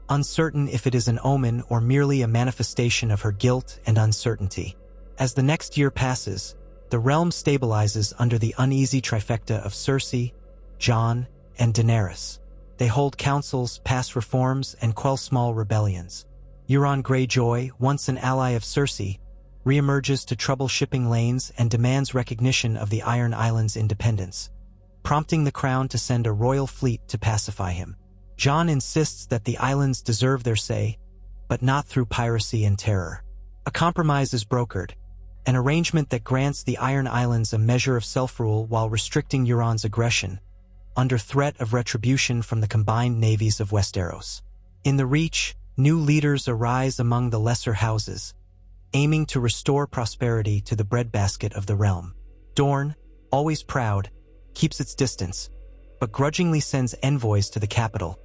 A: uncertain if it is an omen or merely a manifestation of her guilt and uncertainty. As the next year passes, the realm stabilizes under the uneasy trifecta of Cersei, Jon, and Daenerys. They hold councils, pass reforms, and quell small rebellions. Euron Greyjoy, once an ally of Cersei, reemerges to trouble shipping lanes and demands recognition of the Iron Islands' independence, prompting the Crown to send a royal fleet to pacify him. Jon insists that the islands deserve their say, but not through piracy and terror. A compromise is brokered, an arrangement that grants the Iron Islands a measure of self-rule while restricting Euron's aggression, under threat of retribution from the combined navies of Westeros. In the Reach, new leaders arise among the lesser houses, aiming to restore prosperity to the breadbasket of the realm. Dorne, always proud, keeps its distance, but grudgingly sends envoys to the capital,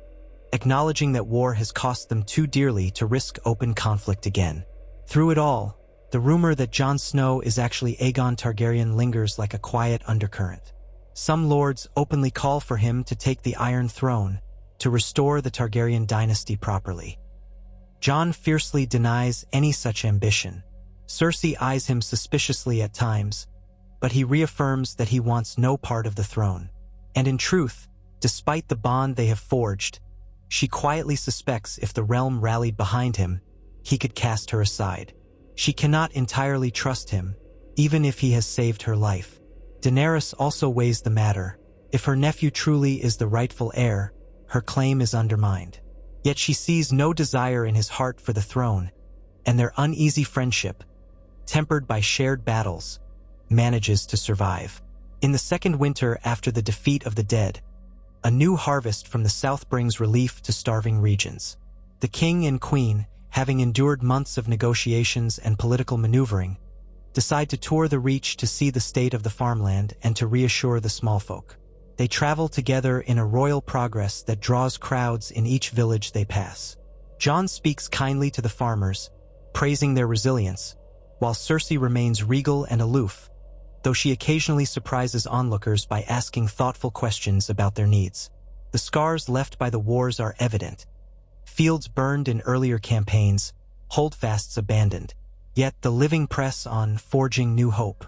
A: acknowledging that war has cost them too dearly to risk open conflict again. Through it all, the rumor that Jon Snow is actually Aegon Targaryen lingers like a quiet undercurrent. Some lords openly call for him to take the Iron Throne, to restore the Targaryen dynasty properly. Jon fiercely denies any such ambition. Cersei eyes him suspiciously at times, but he reaffirms that he wants no part of the throne. And in truth, despite the bond they have forged, she quietly suspects if the realm rallied behind him, he could cast her aside. She cannot entirely trust him, even if he has saved her life. Daenerys also weighs the matter. If her nephew truly is the rightful heir, her claim is undermined. Yet she sees no desire in his heart for the throne, and their uneasy friendship, tempered by shared battles, manages to survive. In the second winter after the defeat of the dead, a new harvest from the south brings relief to starving regions. The king and queen, having endured months of negotiations and political maneuvering, decide to tour the Reach to see the state of the farmland and to reassure the small folk. They travel together in a royal progress that draws crowds in each village they pass. Jon speaks kindly to the farmers, praising their resilience, while Cersei remains regal and aloof, though she occasionally surprises onlookers by asking thoughtful questions about their needs. The scars left by the wars are evident. Fields burned in earlier campaigns, holdfasts abandoned, yet the living press on, forging new hope.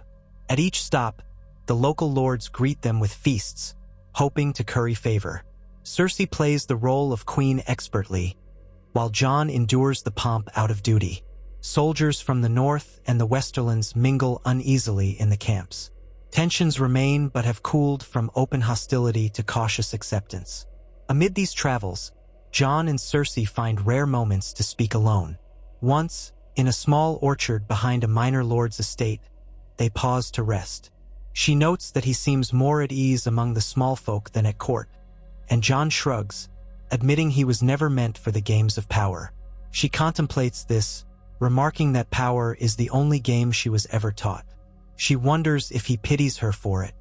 A: At each stop, the local lords greet them with feasts, hoping to curry favor. Cersei plays the role of queen expertly, while Jon endures the pomp out of duty. Soldiers from the north and the Westerlands mingle uneasily in the camps. Tensions remain but have cooled from open hostility to cautious acceptance. Amid these travels, Jon and Cersei find rare moments to speak alone. Once, in a small orchard behind a minor lord's estate, they pause to rest. She notes that he seems more at ease among the small folk than at court, and Jon shrugs, admitting he was never meant for the games of power. She contemplates this, remarking that power is the only game she was ever taught. She wonders if he pities her for it.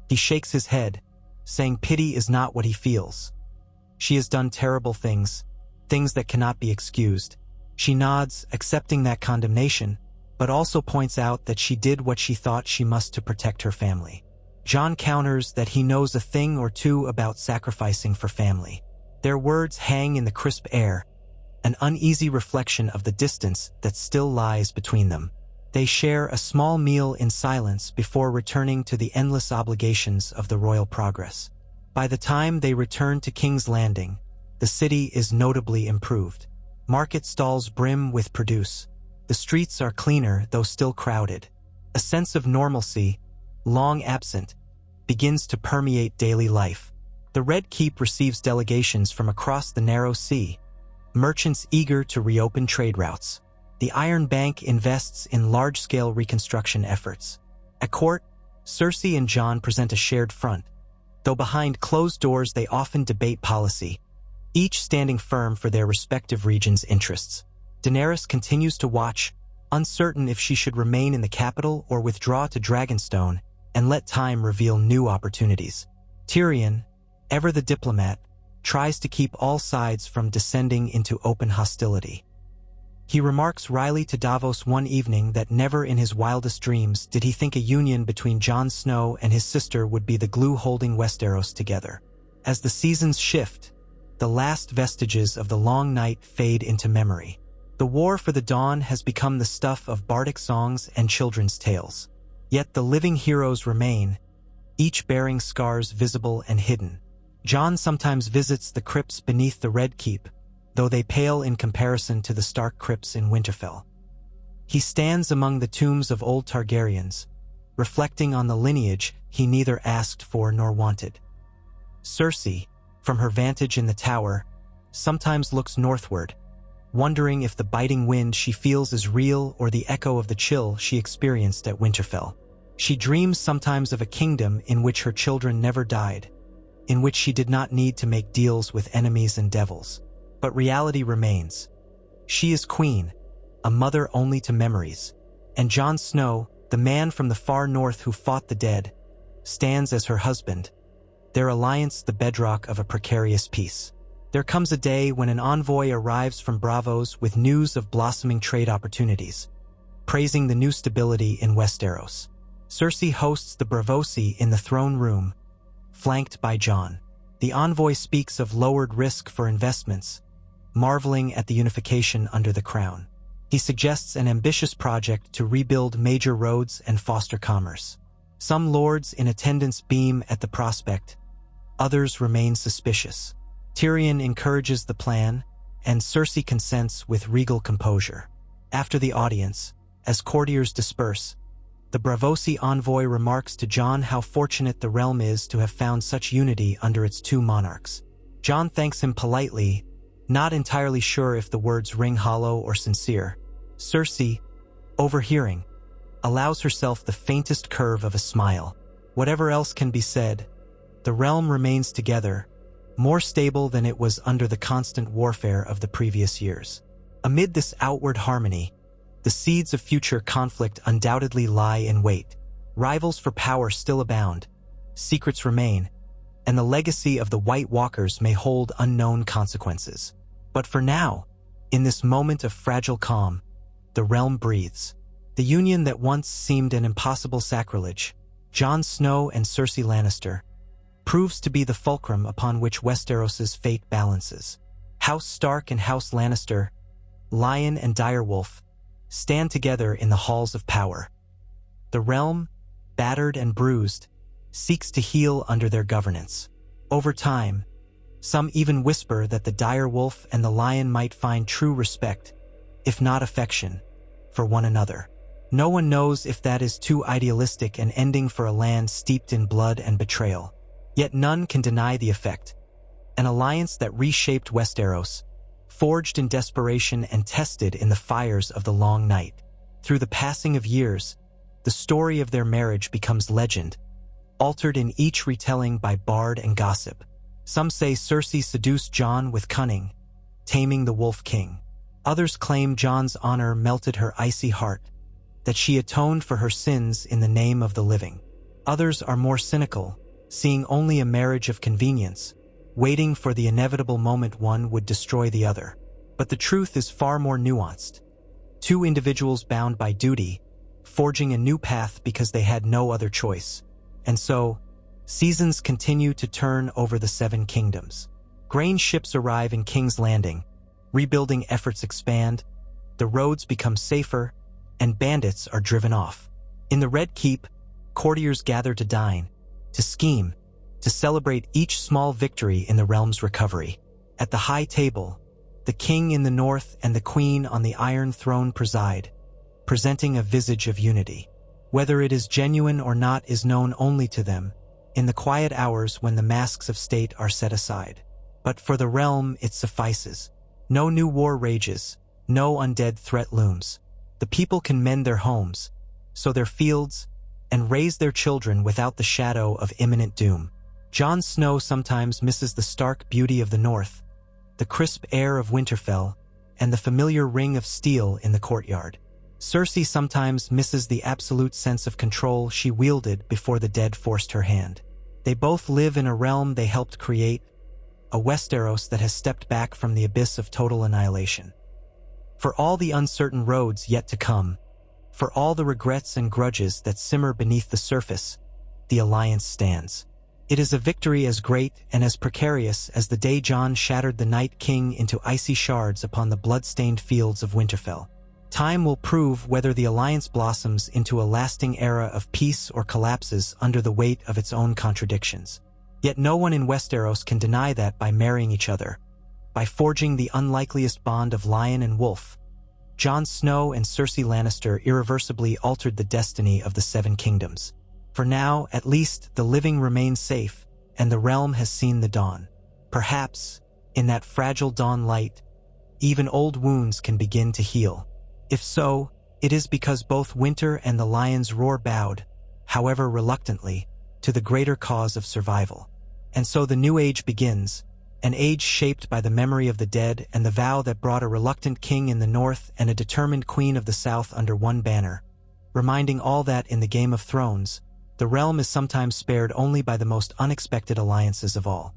A: He shakes his head, saying pity is not what he feels. She has done terrible things, things that cannot be excused. She nods, accepting that condemnation, but also points out that she did what she thought she must to protect her family. Jon counters that he knows a thing or two about sacrificing for family. Their words hang in the crisp air, an uneasy reflection of the distance that still lies between them. They share a small meal in silence before returning to the endless obligations of the royal progress. By the time they return to King's Landing, the city is notably improved. Market stalls brim with produce. The streets are cleaner, though still crowded. A sense of normalcy, long absent, begins to permeate daily life. The Red Keep receives delegations from across the narrow sea, merchants eager to reopen trade routes. The Iron Bank invests in large-scale reconstruction efforts. At court, Cersei and Jon present a shared front, though behind closed doors they often debate policy, each standing firm for their respective regions' interests. Daenerys continues to watch, uncertain if she should remain in the capital or withdraw to Dragonstone, and let time reveal new opportunities. Tyrion, ever the diplomat, tries to keep all sides from descending into open hostility. He remarks wryly to Davos one evening that never in his wildest dreams did he think a union between Jon Snow and his sister would be the glue holding Westeros together. As the seasons shift, the last vestiges of the long night fade into memory. The war for the dawn has become the stuff of bardic songs and children's tales. Yet the living heroes remain, each bearing scars visible and hidden. Jon sometimes visits the crypts beneath the Red Keep, though they pale in comparison to the Stark crypts in Winterfell. He stands among the tombs of old Targaryens, reflecting on the lineage he neither asked for nor wanted. Cersei, from her vantage in the tower, sometimes looks northward, wondering if the biting wind she feels is real or the echo of the chill she experienced at Winterfell. She dreams sometimes of a kingdom in which her children never died, in which she did not need to make deals with enemies and devils. But reality remains. She is queen, a mother only to memories, and Jon Snow, the man from the far north who fought the dead, stands as her husband, their alliance the bedrock of a precarious peace. There comes a day when an envoy arrives from Braavos with news of blossoming trade opportunities, praising the new stability in Westeros. Cersei hosts the Braavosi in the throne room, flanked by Jon. The envoy speaks of lowered risk for investments, marveling at the unification under the crown. He suggests an ambitious project to rebuild major roads and foster commerce. Some lords in attendance beam at the prospect, others remain suspicious. Tyrion encourages the plan, and Cersei consents with regal composure. After the audience, as courtiers disperse, the Braavosi envoy remarks to Jon how fortunate the realm is to have found such unity under its two monarchs. Jon thanks him politely, not entirely sure if the words ring hollow or sincere. Cersei, overhearing, allows herself the faintest curve of a smile. Whatever else can be said, the realm remains together, more stable than it was under the constant warfare of the previous years. Amid this outward harmony, the seeds of future conflict undoubtedly lie in wait. Rivals for power still abound, secrets remain, and the legacy of the White Walkers may hold unknown consequences. But for now, in this moment of fragile calm, the realm breathes. The union that once seemed an impossible sacrilege, Jon Snow and Cersei Lannister, proves to be the fulcrum upon which Westeros's fate balances. House Stark and House Lannister, Lion and Direwolf, stand together in the halls of power. The realm, battered and bruised, seeks to heal under their governance. Over time, some even whisper that the Direwolf and the Lion might find true respect, if not affection, for one another. No one knows if that is too idealistic an ending for a land steeped in blood and betrayal. Yet none can deny the effect. An alliance that reshaped Westeros, forged in desperation and tested in the fires of the long night. Through the passing of years, the story of their marriage becomes legend, altered in each retelling by bard and gossip. Some say Cersei seduced Jon with cunning, taming the Wolf King. Others claim Jon's honor melted her icy heart, that she atoned for her sins in the name of the living. Others are more cynical, seeing only a marriage of convenience, waiting for the inevitable moment one would destroy the other. But the truth is far more nuanced. Two individuals bound by duty, forging a new path because they had no other choice. And so, seasons continue to turn over the Seven Kingdoms. Grain ships arrive in King's Landing, rebuilding efforts expand, the roads become safer, and bandits are driven off. In the Red Keep, courtiers gather to dine, to scheme, to celebrate each small victory in the realm's recovery. At the high table, the king in the north and the queen on the Iron Throne preside, presenting a visage of unity. Whether it is genuine or not is known only to them, in the quiet hours when the masks of state are set aside. But for the realm it suffices. No new war rages, no undead threat looms. The people can mend their homes, sow their fields, and raise their children without the shadow of imminent doom. Jon Snow sometimes misses the stark beauty of the north, the crisp air of Winterfell, and the familiar ring of steel in the courtyard. Cersei sometimes misses the absolute sense of control she wielded before the dead forced her hand. They both live in a realm they helped create, a Westeros that has stepped back from the abyss of total annihilation. For all the uncertain roads yet to come, for all the regrets and grudges that simmer beneath the surface, the alliance stands. It is a victory as great and as precarious as the day Jon shattered the Night King into icy shards upon the blood-stained fields of Winterfell. Time will prove whether the alliance blossoms into a lasting era of peace or collapses under the weight of its own contradictions. Yet no one in Westeros can deny that by marrying each other, by forging the unlikeliest bond of lion and wolf, Jon Snow and Cersei Lannister irreversibly altered the destiny of the Seven Kingdoms. For now, at least, the living remain safe, and the realm has seen the dawn. Perhaps, in that fragile dawn light, even old wounds can begin to heal. If so, it is because both Winter and the Lion's Roar bowed, however reluctantly, to the greater cause of survival. And so the new age begins, an age shaped by the memory of the dead and the vow that brought a reluctant king in the north and a determined queen of the south under one banner, reminding all that in the Game of Thrones, the realm is sometimes spared only by the most unexpected alliances of all.